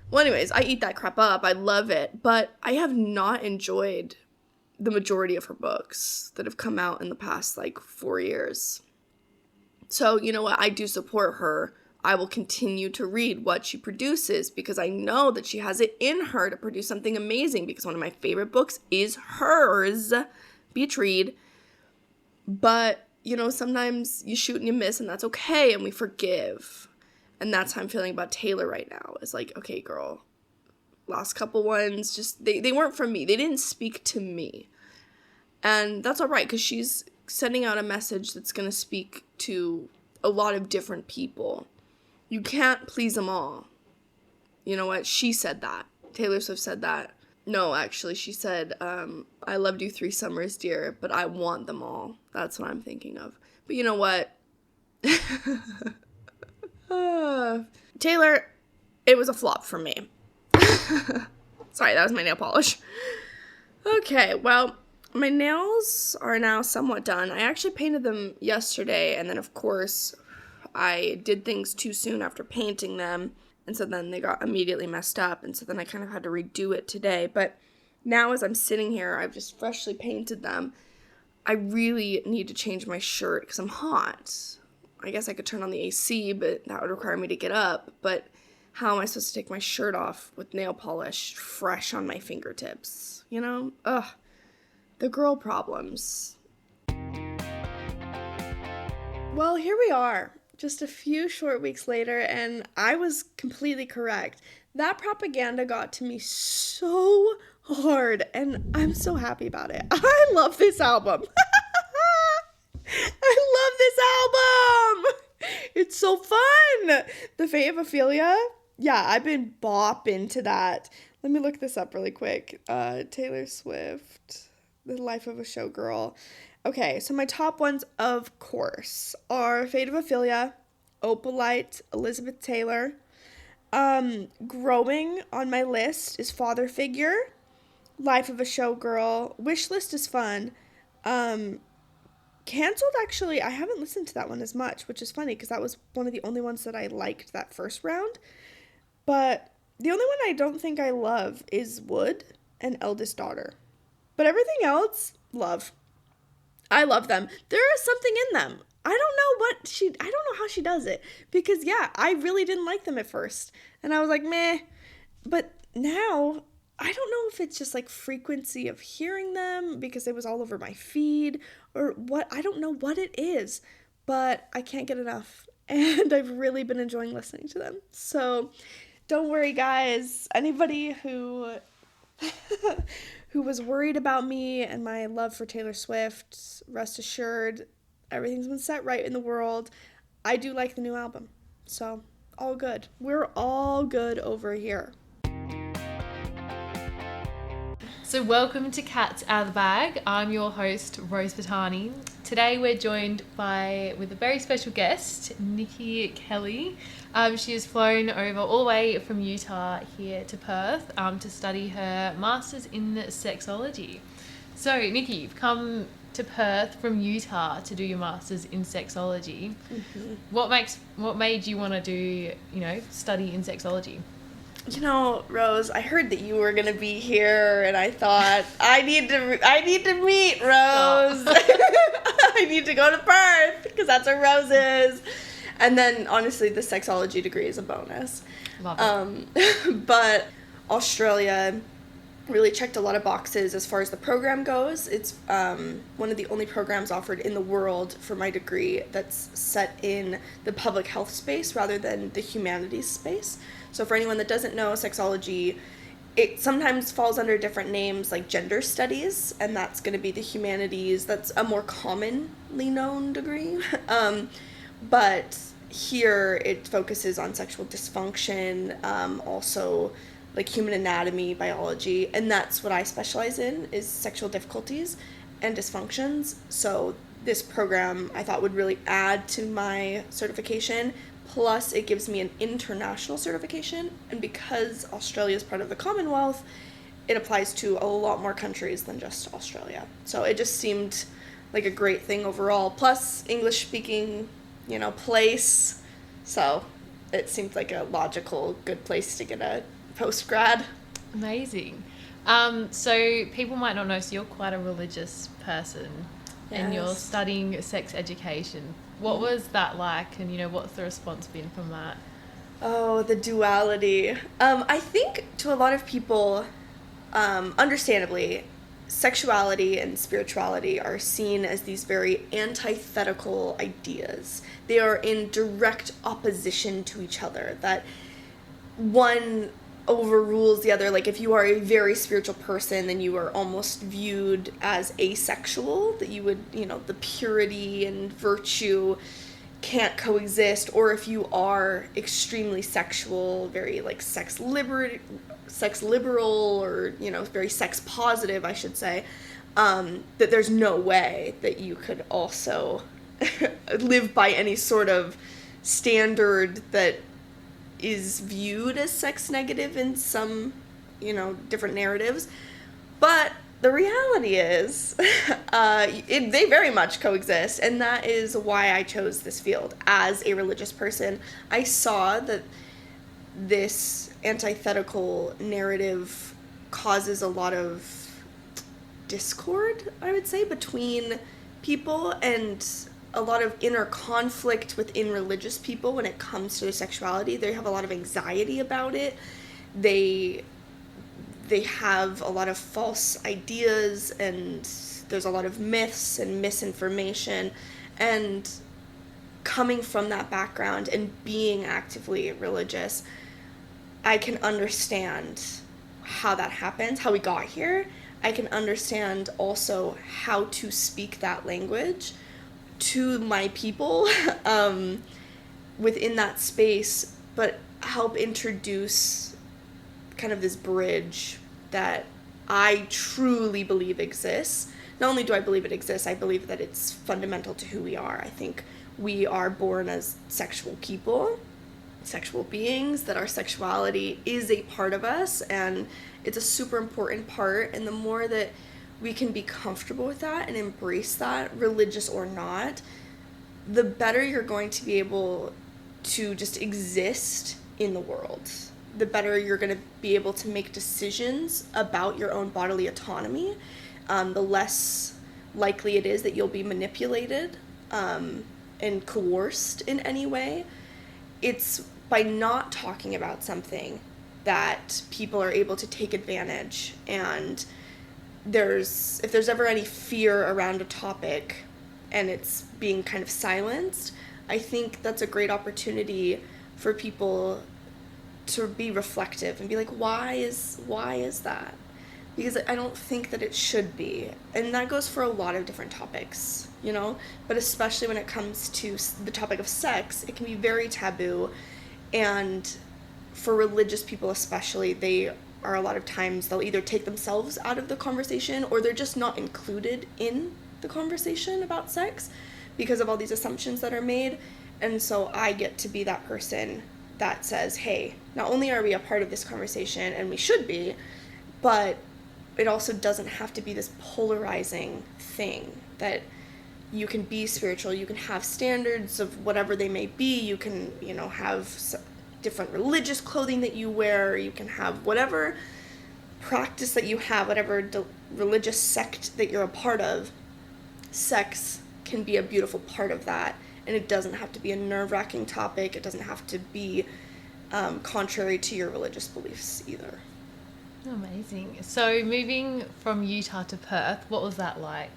Speaker 1: Well, anyways, I eat that crap up. I love it. But I have not enjoyed the majority of her books that have come out in the past, 4 years. So, you know what? I do support her. I will continue to read what she produces because I know that she has it in her to produce something amazing, because one of my favorite books is hers, Beach Read. But you know, sometimes you shoot and you miss, and that's okay, and we forgive. And that's how I'm feeling about Taylor right now. It's like, okay, girl, last couple ones, just, they weren't from me. They didn't speak to me. And that's all right, because she's sending out a message that's going to speak to a lot of different people. You can't please them all. You know what? She said that. Taylor Swift said that. No, actually, she said, I loved you 3 summers, dear, but I want them all. That's what I'm thinking of. But you know what? Taylor, it was a flop for me. Sorry, that was my nail polish. Okay, well, my nails are now somewhat done. I actually painted them yesterday, and then, of course, I did things too soon after painting them, and so then they got immediately messed up, and so then I kind of had to redo it today. But now as I'm sitting here, I've just freshly painted them. I really need to change my shirt because I'm hot. I guess I could turn on the AC, but that would require me to get up. But how am I supposed to take my shirt off with nail polish fresh on my fingertips? You know? Ugh. The girl problems. Well, here we are, just a few short weeks later, and I was completely correct. That propaganda got to me so hard, and I'm so happy about it. I love this album. I love this album. It's so fun. The Fate of Ophelia. Yeah, I've been bopping to that. Let me look this up really quick. Taylor Swift, The Life of a Showgirl. Okay, so my top ones, of course, are Fate of Ophelia, Opalite, Elizabeth Taylor. Growing on my list is Father Figure, Life of a Showgirl. Wishlist is fun. Canceled, actually, I haven't listened to that one as much, which is funny because that was one of the only ones that I liked that first round. But the only one I don't think I love is Wood and Eldest Daughter. But everything else, love. I love them. There is something in them. I don't know how she does it. Because, yeah, I really didn't like them at first. And I was like, meh. But now, I don't know if it's just like frequency of hearing them because it was all over my feed or what. I don't know what it is, but I can't get enough. And I've really been enjoying listening to them. So don't worry, guys. Anybody who was worried about me and my love for Taylor Swift, rest assured, everything's been set right in the world. I do like the new album. So all good. We're all good over here.
Speaker 2: So welcome to Cats Out of the Bag. I'm your host, Rose Batani. Today we're joined with a very special guest, Nikki Kelly. She has flown over all the way from Utah here to Perth to study her Masters in Sexology. So Nikki, you've come to Perth from Utah to do your Masters in Sexology. Mm-hmm. What made you want to do, study in sexology?
Speaker 1: You know, Rose, I heard that you were going to be here, and I thought, I need to meet Rose. Oh. I need to go to Perth, because that's where Rose is. And then, honestly, the sexology degree is a bonus.
Speaker 2: Love it.
Speaker 1: But Australia really checked a lot of boxes as far as the program goes. It's one of the only programs offered in the world for my degree that's set in the public health space rather than the humanities space. So for anyone that doesn't know, sexology, it sometimes falls under different names like gender studies, and that's going to be the humanities. That's a more commonly known degree. But here it focuses on sexual dysfunction, also like human anatomy, biology, and that's what I specialize in, is sexual difficulties and dysfunctions. So this program I thought would really add to my certification. Plus, it gives me an international certification, and because Australia is part of the Commonwealth, it applies to a lot more countries than just Australia. So it just seemed like a great thing overall. Plus, English-speaking, place. So it seemed like a logical, good place to get a post-grad.
Speaker 2: Amazing. So people might not know, so you're quite a religious person. Yes. And you're studying sex education. What was that like, and what's the response been from that?
Speaker 1: Oh, the duality. I think to a lot of people, understandably, sexuality and spirituality are seen as these very antithetical ideas. They are in direct opposition to each other, that one overrules the other. Like, if you are a very spiritual person, then you are almost viewed as asexual, that you would, the purity and virtue can't coexist. Or if you are extremely sexual, very like sex liberal, or very sex positive, I should say, that there's no way that you could also live by any sort of standard that is viewed as sex negative in some different narratives. But the reality is they very much coexist, and that is why I chose this field. As a religious person, I saw that this antithetical narrative causes a lot of discord, I would say, between people, and a lot of inner conflict within religious people when it comes to their sexuality. They have a lot of anxiety about it. They have a lot of false ideas, and there's a lot of myths and misinformation. And coming from that background and being actively religious, I can understand how that happens, how we got here. I can understand also how to speak that language to my people within that space, but help introduce kind of this bridge that I truly believe exists. Not only do I believe it exists, I believe that it's fundamental to who we are. I think we are born as sexual people, sexual beings, that our sexuality is a part of us, and it's a super important part. And the more that we can be comfortable with that and embrace that, religious or not, the better you're going to be able to just exist in the world. The better you're going to be able to make decisions about your own bodily autonomy. The less likely it is that you'll be manipulated and coerced in any way. It's by not talking about something that people are able to take advantage. And if there's ever any fear around a topic and it's being kind of silenced, I think that's a great opportunity for people to be reflective and be like, why is that? Because I don't think that it should be. And that goes for a lot of different topics, but especially when it comes to the topic of sex, it can be very taboo. And for religious people especially, they are a lot of times, they'll either take themselves out of the conversation, or they're just not included in the conversation about sex because of all these assumptions that are made. And so I get to be that person that says, hey, not only are we a part of this conversation, and we should be, but it also doesn't have to be this polarizing thing, that you can be spiritual, you can have standards of whatever they may be, you can, have different religious clothing that you wear, you can have whatever practice that you have, whatever religious sect that you're a part of. Sex can be a beautiful part of that, and it doesn't have to be a nerve-wracking topic. It doesn't have to be contrary to your religious beliefs either.
Speaker 2: Amazing. So moving from Utah to Perth, what was that like?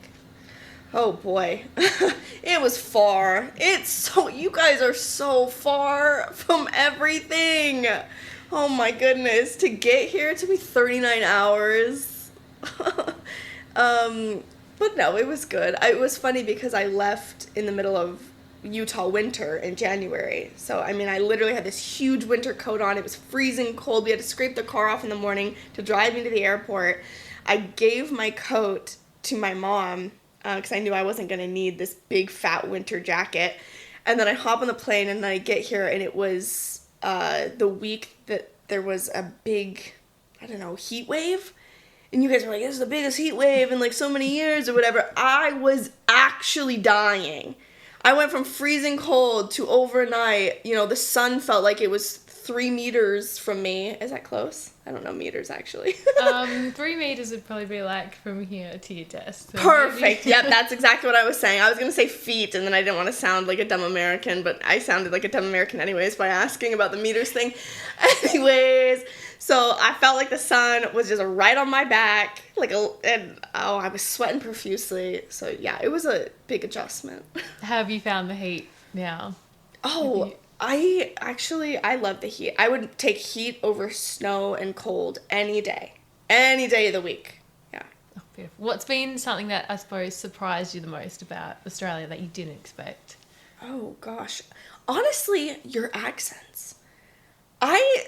Speaker 1: Oh boy, it was far. You guys are so far from everything. Oh my goodness, to get here, it took me 39 hours. But no, it was good. It was funny because I left in the middle of Utah winter in January. So, I literally had this huge winter coat on. It was freezing cold. We had to scrape the car off in the morning to drive me to the airport. I gave my coat to my mom because I knew I wasn't going to need this big fat winter jacket. And then I hop on the plane and I get here, and it was the week that there was a big, heat wave. And you guys were like, this is the biggest heat wave in so many years or whatever. I was actually dying. I went from freezing cold to overnight, the sun felt like it was 3 meters from me. Is that close? I don't know meters, actually.
Speaker 2: 3 meters would probably be like from here to your desk. So
Speaker 1: Perfect. Yep, that's exactly what I was saying. I was going to say feet, and then I didn't want to sound like a dumb American, but I sounded like a dumb American anyways by asking about the meters thing. Anyways, so I felt like the sun was just right on my back, I was sweating profusely. So yeah, it was a big adjustment.
Speaker 2: How have you found the heat now?
Speaker 1: Oh, I love the heat. I would take heat over snow and cold any day of the week. Yeah.
Speaker 2: Oh, beautiful. What's been something that I suppose surprised you the most about Australia that you didn't expect?
Speaker 1: Oh gosh, honestly, your accents. I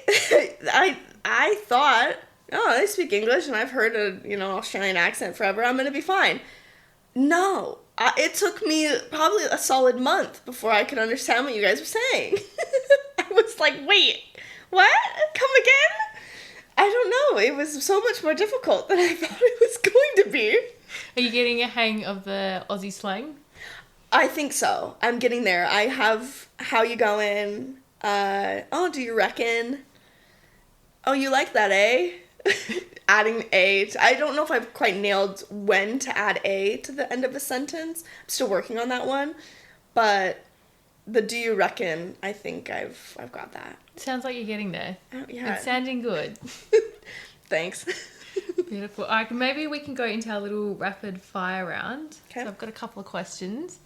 Speaker 1: thought, oh, they speak English and I've heard an Australian accent forever. I'm gonna be fine. No, it took me probably a solid month before I could understand what you guys were saying. I was like, wait, what? Come again? I don't know. It was so much more difficult than I thought it was going to be.
Speaker 2: Are you getting a hang of the Aussie slang?
Speaker 1: I think so. I'm getting there. I have how you going? Oh, do you reckon? Oh, you like that, eh? Adding A. I don't know if I've quite nailed when to add A to the end of a sentence. I'm still working on that one. But the do you reckon, I think I've got that.
Speaker 2: Sounds like you're getting there.
Speaker 1: Oh, yeah.
Speaker 2: It's sounding good.
Speaker 1: Thanks.
Speaker 2: Beautiful. All right, maybe we can go into our little rapid fire round.
Speaker 1: Okay.
Speaker 2: So I've got a couple of questions.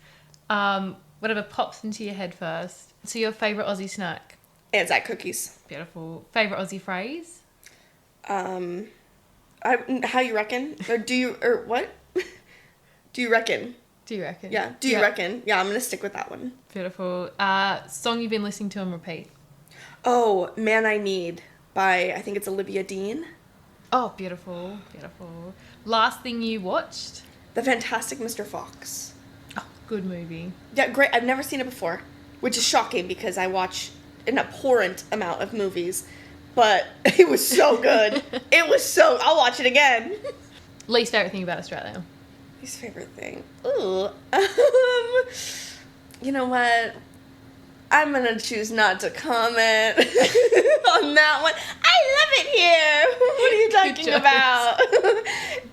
Speaker 2: Whatever pops into your head first. So your favourite Aussie snack?
Speaker 1: Anzac cookies.
Speaker 2: Beautiful. Favourite Aussie phrase?
Speaker 1: How you reckon? Or what? Do you reckon?
Speaker 2: Do you reckon?
Speaker 1: Yeah. Do you reckon? Yeah, I'm going to stick with that one.
Speaker 2: Beautiful. Song you've been listening to on repeat?
Speaker 1: Oh, Man I Need by, I think it's Olivia Dean.
Speaker 2: Oh, beautiful. Beautiful. Last thing you watched?
Speaker 1: The Fantastic Mr. Fox.
Speaker 2: Oh, good movie.
Speaker 1: Yeah, great. I've never seen it before, which is shocking because I watch an abhorrent amount of movies, but it was so good. I'll watch it again.
Speaker 2: Least favourite thing about Australia?
Speaker 1: Least favorite thing? Ooh. You know what? I'm going to choose not to comment on that one. I love it here. What are you talking about?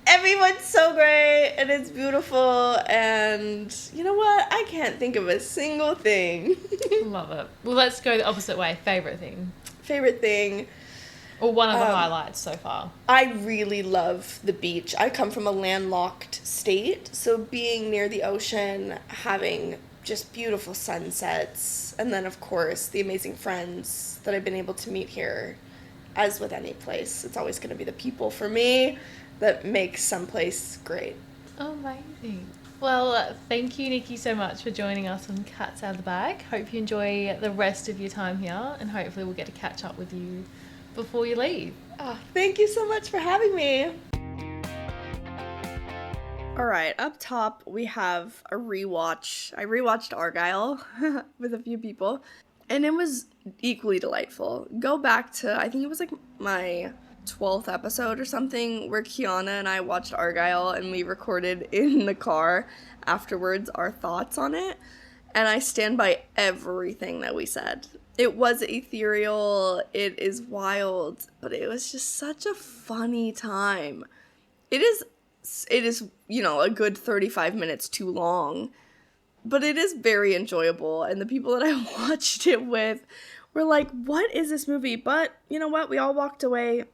Speaker 1: Everyone's so great and it's beautiful, and you know what? I can't think of a single thing.
Speaker 2: Love it. Well, let's go the opposite way. Favourite thing?
Speaker 1: Favorite thing?
Speaker 2: Or one of the highlights so far?
Speaker 1: I really love the beach. I come from a landlocked state, so being near the ocean, having just beautiful sunsets, and then of course the amazing friends that I've been able to meet here. As with any place, it's always going to be the people for me that makes some place great.
Speaker 2: Amazing. Well, thank you, Nikki, so much for joining us on Cats Out of the Bag. Hope you enjoy the rest of your time here, and hopefully we'll get to catch up with you before you leave.
Speaker 1: Oh, thank you so much for having me. All right, up top we have a rewatch. I rewatched Argyle with a few people, and it was equally delightful. Go back to, I think it was like my 12th episode or something, where Kiana and I watched Argyle and we recorded in the car afterwards our thoughts on it, and I stand by everything that we said. It was ethereal, it is wild, but it was just such a funny time. It is, a good 35 minutes too long, but it is very enjoyable, and the people that I watched it with were like, what is this movie? But you know what? We all walked away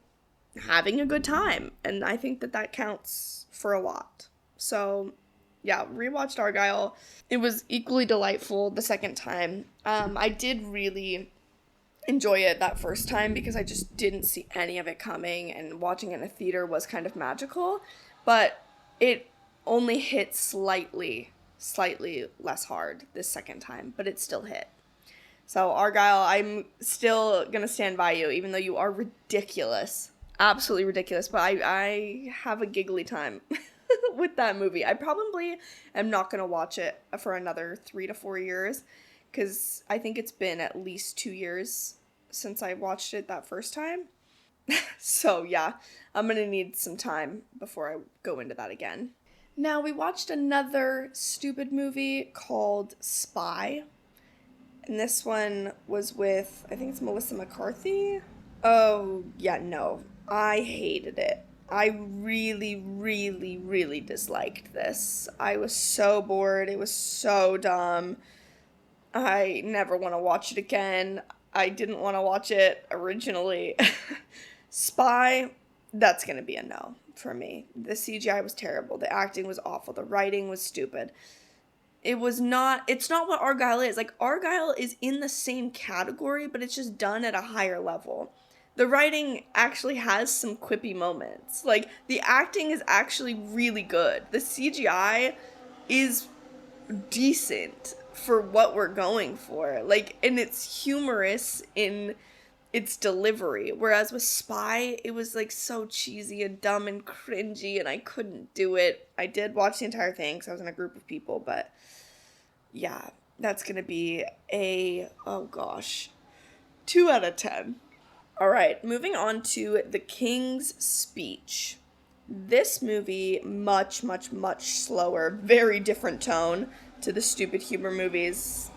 Speaker 1: having a good time, and I think that counts for a lot. So, yeah, rewatched Argyle. It was equally delightful the second time. I did really enjoy it that first time because I just didn't see any of it coming, and watching it in a theater was kind of magical, but it only hit slightly less hard this second time, but it still hit. So Argyle, I'm still gonna stand by you, even though you are ridiculous, absolutely ridiculous, but I have a giggly time with that movie. I probably am not gonna watch it for another 3 to 4 years, because I think it's been at least 2 years since I watched it that first time. So yeah, I'm gonna need some time before I go into that again. Now, we watched another stupid movie called Spy. And this one was with, I think it's Melissa McCarthy. Oh, yeah, no. I hated it. I really, really, really disliked this. I was so bored. It was so dumb. I never want to watch it again. I didn't want to watch it originally. Spy, that's going to be a no for me. The CGI was terrible. The acting was awful. The writing was stupid. It's not what Argyle is. Like, Argyle is in the same category, but it's just done at a higher level. The writing actually has some quippy moments. Like, the acting is actually really good. The CGI is decent for what we're going for. Like, and it's humorous in its delivery. Whereas with Spy, it was like so cheesy and dumb and cringy, and I couldn't do it. I did watch the entire thing because I was in a group of people, but yeah, that's gonna be oh gosh, 2 out of 10. All right, moving on to The King's Speech. This movie, much, much, much slower, very different tone to the stupid humor movies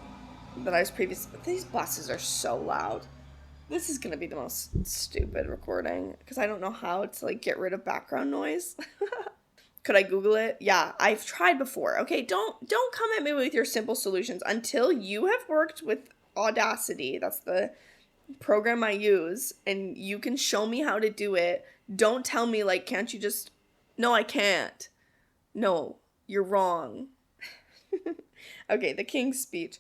Speaker 1: that I was previously. These buses are so loud. This is gonna be the most stupid recording because I don't know how to like get rid of background noise. Could I Google it? Yeah, I've tried before. Okay, don't come at me with your simple solutions until you have worked with Audacity. That's the program I use, and you can show me how to do it. Don't tell me like, can't you just? No, I can't. No, you're wrong. Okay, The King's Speech.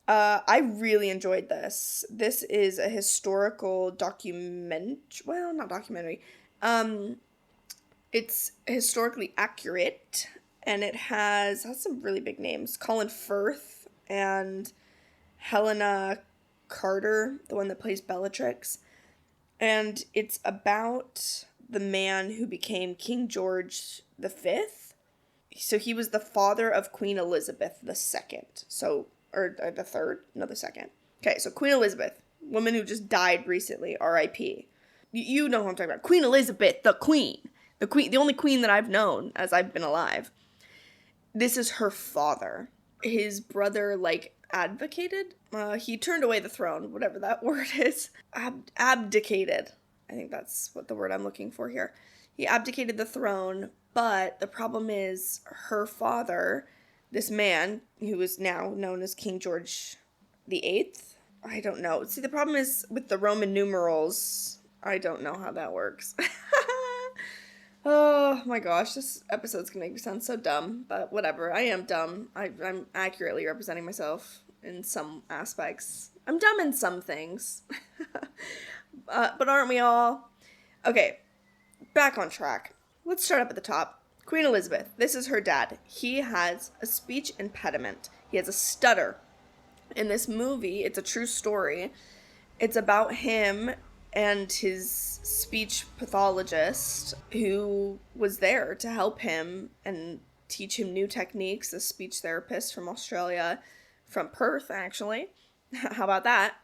Speaker 1: I really enjoyed this. This is a historical document. Well, not documentary. It's historically accurate, and it has some really big names. Colin Firth and Helena Carter, the one that plays Bellatrix. And it's about the man who became King George V. So he was the father of Queen Elizabeth II. So, or the third? No, the second. Okay, so Queen Elizabeth, woman who just died recently, R.I.P. You know who I'm talking about. Queen Elizabeth, the queen. The only queen that I've known as I've been alive. This is her father. His brother, like, advocated? He turned away the throne, whatever that word is. Abdicated. I think that's what the word I'm looking for here. He abdicated the throne, but the problem is her father, this man, who is now known as King George VIII. I don't know. See, the problem is with the Roman numerals, I don't know how that works. Oh my gosh, this episode's gonna make me sound so dumb, but whatever. I am dumb. I'm accurately representing myself in some aspects. I'm dumb in some things. But aren't we all? Okay, back on track. Let's start up at the top. Queen Elizabeth. This is her dad. He has a speech impediment. He has a stutter. In this movie, it's a true story. It's about him and his speech pathologist who was there to help him and teach him new techniques. A speech therapist from Australia, from Perth, actually. How about that?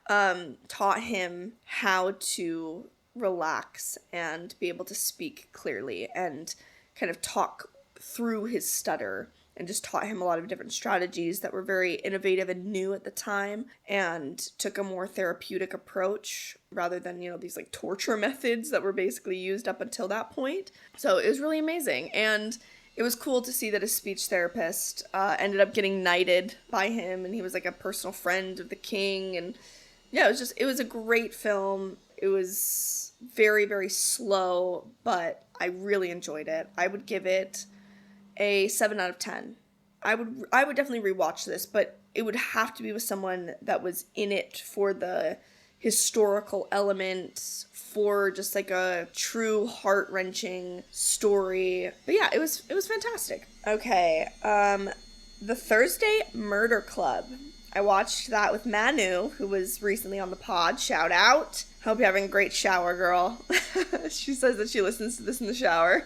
Speaker 1: Taught him how to relax and be able to speak clearly and kind of talk through his stutter, and just taught him a lot of different strategies that were very innovative and new at the time, and took a more therapeutic approach rather than, these like torture methods that were basically used up until that point. So it was really amazing. And it was cool to see that a speech therapist ended up getting knighted by him, and he was like a personal friend of the king. And yeah, it was a great film. It was very, very slow, but I really enjoyed it. I would give it a 7 out of 10. I would definitely rewatch this, but it would have to be with someone that was in it for the historical element, for just like a true heart-wrenching story. But yeah, it was fantastic. Okay, The Thursday Murder Club. I watched that with Manu, who was recently on the pod. Shout out. Hope you're having a great shower, girl. She says that she listens to this in the shower.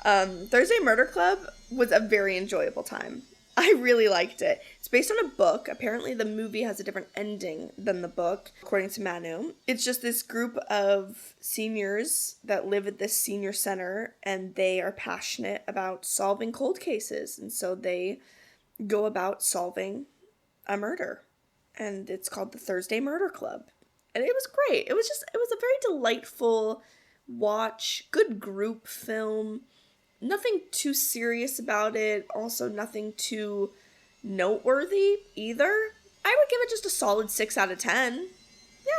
Speaker 1: Thursday Murder Club was a very enjoyable time. I really liked it. It's based on a book. Apparently the movie has a different ending than the book, according to Manu. It's just this group of seniors that live at this senior center, and they are passionate about solving cold cases. And so they go about solving a murder. and it's called The Thursday Murder Club. And it was great. It was a very delightful watch, good group film. Nothing too serious about it, also nothing too noteworthy either. I would give it just a solid 6 out of 10.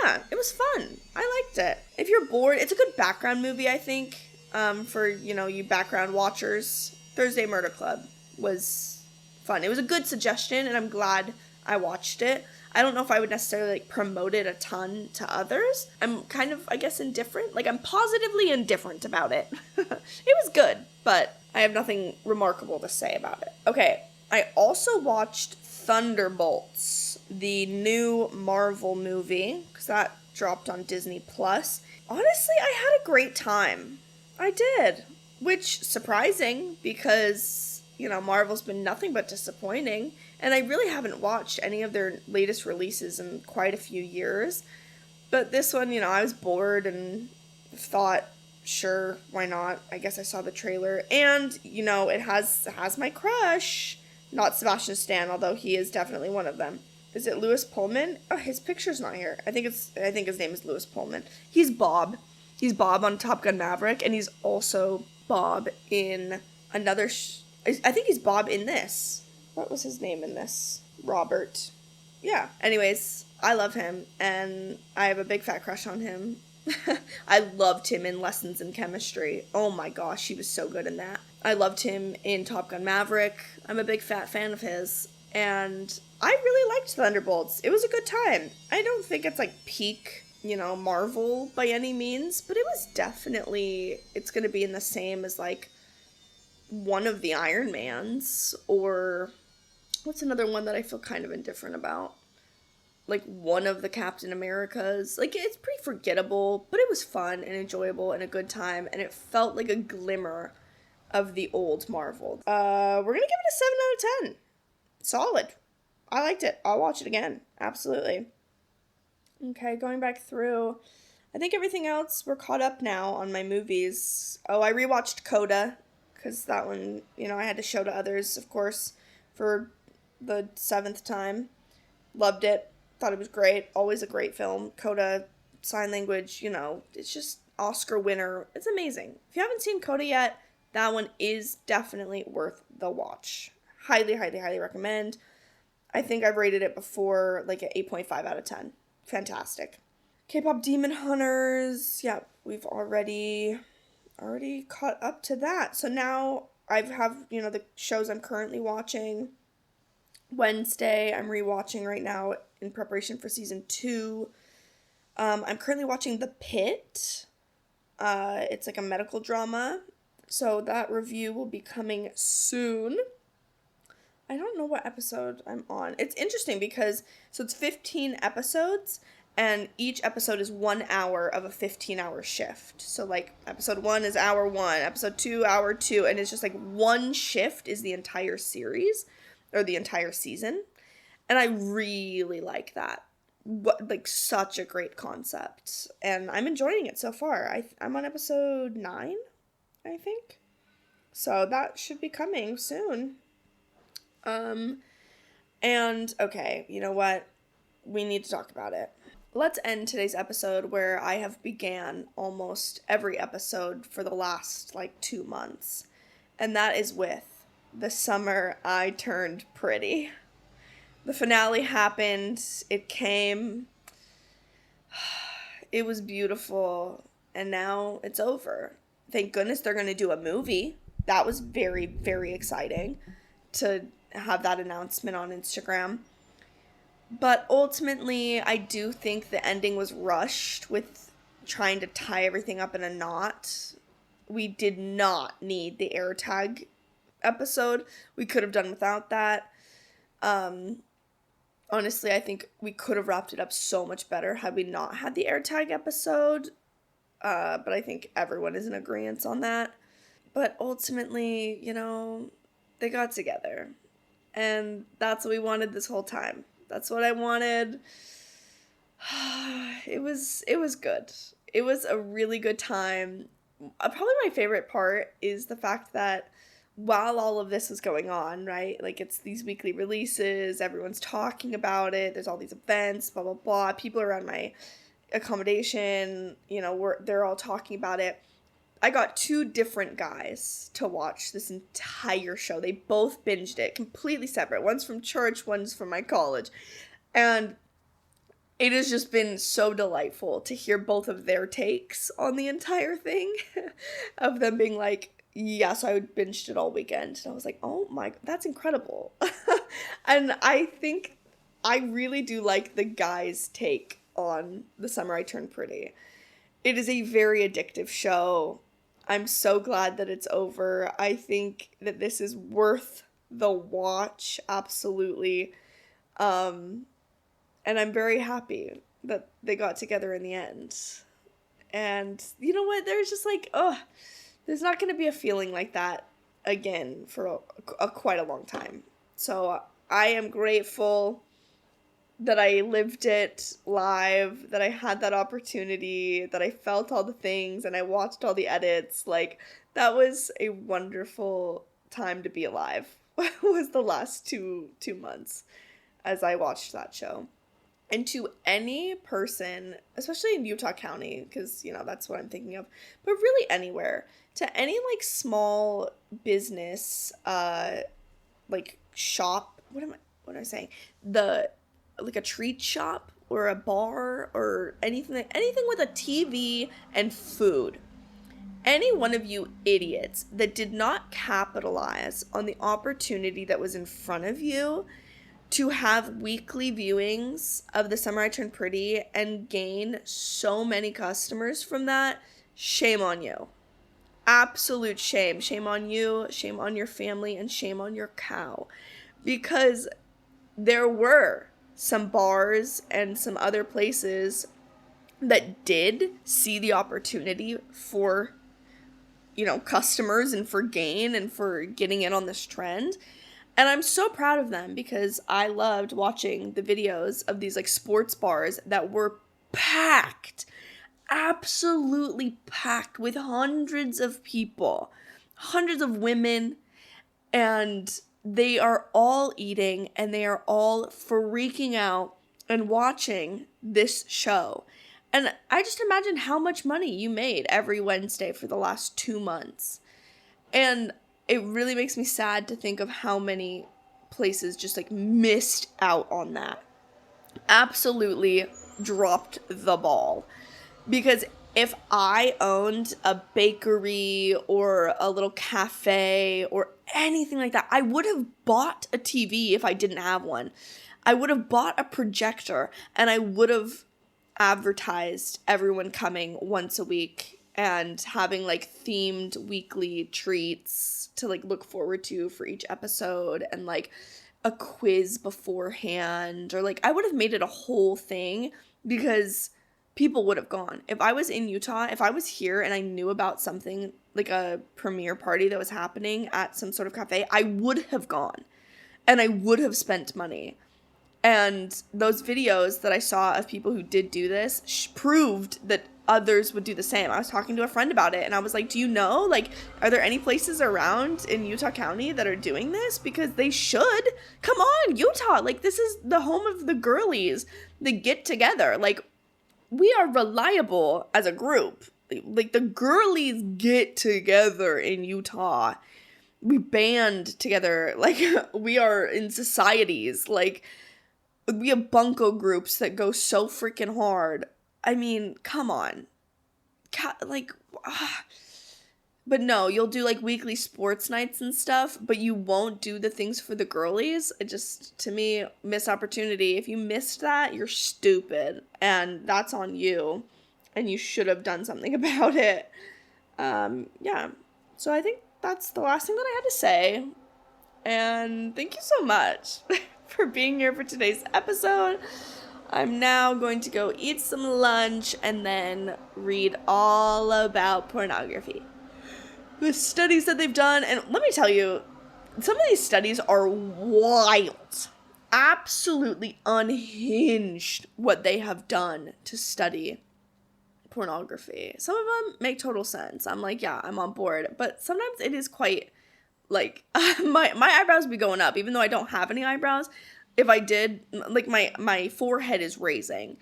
Speaker 1: Yeah, it was fun. I liked it. If you're bored, it's a good background movie, I think, for, you background watchers. Thursday Murder Club was fun. It was a good suggestion, and I'm glad I watched it. I don't know if I would necessarily, promote it a ton to others. I'm kind of, I guess, indifferent. I'm positively indifferent about it. It was good, but I have nothing remarkable to say about it. Okay, I also watched Thunderbolts, the new Marvel movie, because that dropped on Disney+. Honestly, I had a great time. I did. Which, surprising, because, Marvel's been nothing but disappointing, and I really haven't watched any of their latest releases in quite a few years. But this one, I was bored and thought, sure, why not? I guess I saw the trailer, and, it has my crush. Not Sebastian Stan, although he is definitely one of them. Is it Louis Pullman? Oh, his picture's not here. I think his name is Louis Pullman. He's Bob. He's Bob on Top Gun Maverick, and he's also Bob in another. I think he's Bob in this. What was his name in this? Robert. Yeah. Anyways, I love him, and I have a big fat crush on him. I loved him in Lessons in Chemistry. Oh my gosh, he was so good in that. I loved him in Top Gun Maverick. I'm a big fat fan of his. And I really liked Thunderbolts. It was a good time. I don't think it's peak, Marvel by any means, but it was definitely, it's going to be in the same as one of the Iron Mans, or what's another one that I feel kind of indifferent about? One of the Captain Americas. It's pretty forgettable, but it was fun and enjoyable and a good time, and it felt like a glimmer of the old Marvel. We're gonna give it a 7 out of 10. Solid. I liked it. I'll watch it again. Absolutely. Okay, going back through, I think everything else, we're caught up now on my movies. Oh, I rewatched Coda, because that one, I had to show to others, of course, for the 7th time. Loved it. Thought it was great. Always a great film. Coda, sign language, it's just Oscar winner. It's amazing. If you haven't seen Coda yet, that one is definitely worth the watch. Highly, highly, highly recommend. I think I've rated it before, an 8.5 out of 10. Fantastic. K-pop Demon Hunters. Yeah, we've already caught up to that. So now I have, the shows I'm currently watching. Wednesday, I'm rewatching right now in preparation for season 2. I'm currently watching The Pit. It's a medical drama. So that review will be coming soon. I don't know what episode I'm on. It's interesting because, it's 15 episodes, and each episode is 1 hour of a 15-hour shift. So, episode 1 is hour 1, episode 2, hour 2, and it's just, one shift is the entire series, or the entire season. And I really like that. Such a great concept. And I'm enjoying it so far. I'm on episode 9, I think. So that should be coming soon. And, okay, you know what? We need to talk about it. Let's end today's episode where I have began almost every episode for the last, 2 months. And that is with The Summer I Turned Pretty. The finale happened. It came. It was beautiful. And now it's over. Thank goodness they're going to do a movie. That was very, very exciting to have that announcement on Instagram. But ultimately, I do think the ending was rushed with trying to tie everything up in a knot. We did not need the AirTag episode. We could have done without that. Honestly, I think we could have wrapped it up so much better had we not had the AirTag episode. But I think everyone is in agreement on that. But ultimately, they got together. And that's what we wanted this whole time. That's what I wanted. It was good. It was a really good time. Probably my favorite part is the fact that while all of this was going on, right? Like, it's these weekly releases, everyone's talking about it, there's all these events, blah, blah, blah. People around my accommodation, they're all talking about it. I got 2 different guys to watch this entire show. They both binged it, completely separate. One's from church, one's from my college. And it has just been so delightful to hear both of their takes on the entire thing. Of them being like, yes, I binged it all weekend. And I was like, oh my, that's incredible. And I think I really do like the guys' take on The Summer I Turned Pretty. It is a very addictive show. I'm so glad that it's over. I think that this is worth the watch, absolutely. And I'm very happy that they got together in the end. And you know what? There's just like, there's not going to be a feeling like that again for quite a long time. So I am grateful that I lived it live, that I had that opportunity, that I felt all the things, and I watched all the edits. Like, that was a wonderful time to be alive. Was the last two months as I watched that show. And to any person, especially in Utah County, because, that's what I'm thinking of, but really anywhere, to any, like, small business, like, shop, what am I saying? Like a treat shop or a bar or anything with a TV and food. Any one of you idiots that did not capitalize on the opportunity that was in front of you to have weekly viewings of The Summer I Turned Pretty and gain so many customers from that, shame on you. Absolute shame. Shame on you, shame on your family, and shame on your cow. Because there were some bars and some other places that did see the opportunity for, customers and for gain and for getting in on this trend. And I'm so proud of them because I loved watching the videos of these like sports bars that were packed, absolutely packed with hundreds of people, hundreds of women, and they are all eating and they are all freaking out and watching this show. And I just imagine how much money you made every Wednesday for the last 2 months. And it really makes me sad to think of how many places just like missed out on that. Absolutely dropped the ball. Because if I owned a bakery or a little cafe or anything like that, I would have bought a TV if I didn't have one. I would have bought a projector and I would have advertised everyone coming once a week and having like themed weekly treats to like look forward to for each episode and like a quiz beforehand, or like I would have made it a whole thing because people would have gone. If I was in Utah, if I was here and I knew about something like a premiere party that was happening at some sort of cafe, I would have gone and I would have spent money. And those videos that I saw of people who did do this proved that others would do the same. I was talking to a friend about it and I was like, do you know, like, are there any places around in Utah County that are doing this? Because they should. Come on, Utah. Like, this is the home of the girlies. They get together. Like, we are reliable as a group. Like, the girlies get together in Utah. We band together. Like, we are in societies. Like, we have bunko groups that go so freaking hard. I mean, come on. But no, you'll do like weekly sports nights and stuff, but you won't do the things for the girlies. It just, to me, missed opportunity. If you missed that, you're stupid. And that's on you. And you should have done something about it. Yeah. So I think that's the last thing that I had to say. And thank you so much for being here for today's episode. I'm now going to go eat some lunch and then read all about pornography. The studies that they've done, and let me tell you, some of these studies are wild. Absolutely unhinged what they have done to study pornography. Some of them make total sense. I'm like, yeah, I'm on board. But sometimes it is quite like my eyebrows would be going up, even though I don't have any eyebrows. If I did, like my forehead is raising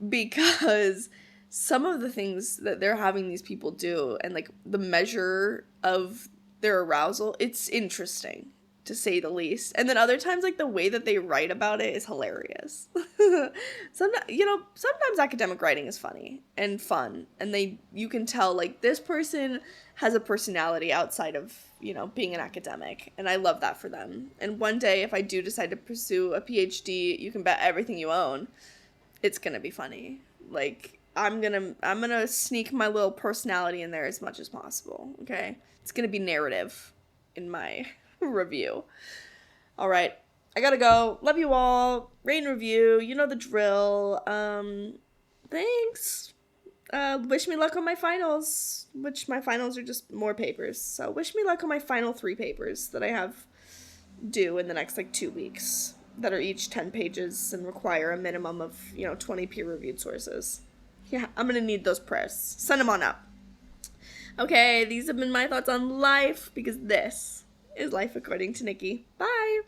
Speaker 1: because some of the things that they're having these people do and like the measure of their arousal, it's interesting to say the least. And then other times, like the way that they write about it is hilarious. Sometimes academic writing is funny and fun, and you can tell like this person has a personality outside of, being an academic, and I love that for them. And one day, if I do decide to pursue a PhD, you can bet everything you own, it's gonna be funny. Like I'm gonna sneak my little personality in there as much as possible. Okay, it's gonna be narrative in my review. All right, I gotta go. Love you all. Rate and review. You know the drill. Thanks. Wish me luck on my finals, which my finals are just more papers. So wish me luck on my final 3 papers that I have due in the next 2 weeks that are each 10 pages and require a minimum of, 20 peer-reviewed sources. Yeah, I'm gonna need those prayers. Send them on up. Okay, these have been my thoughts on life, because this is Life According to Nikki. Bye!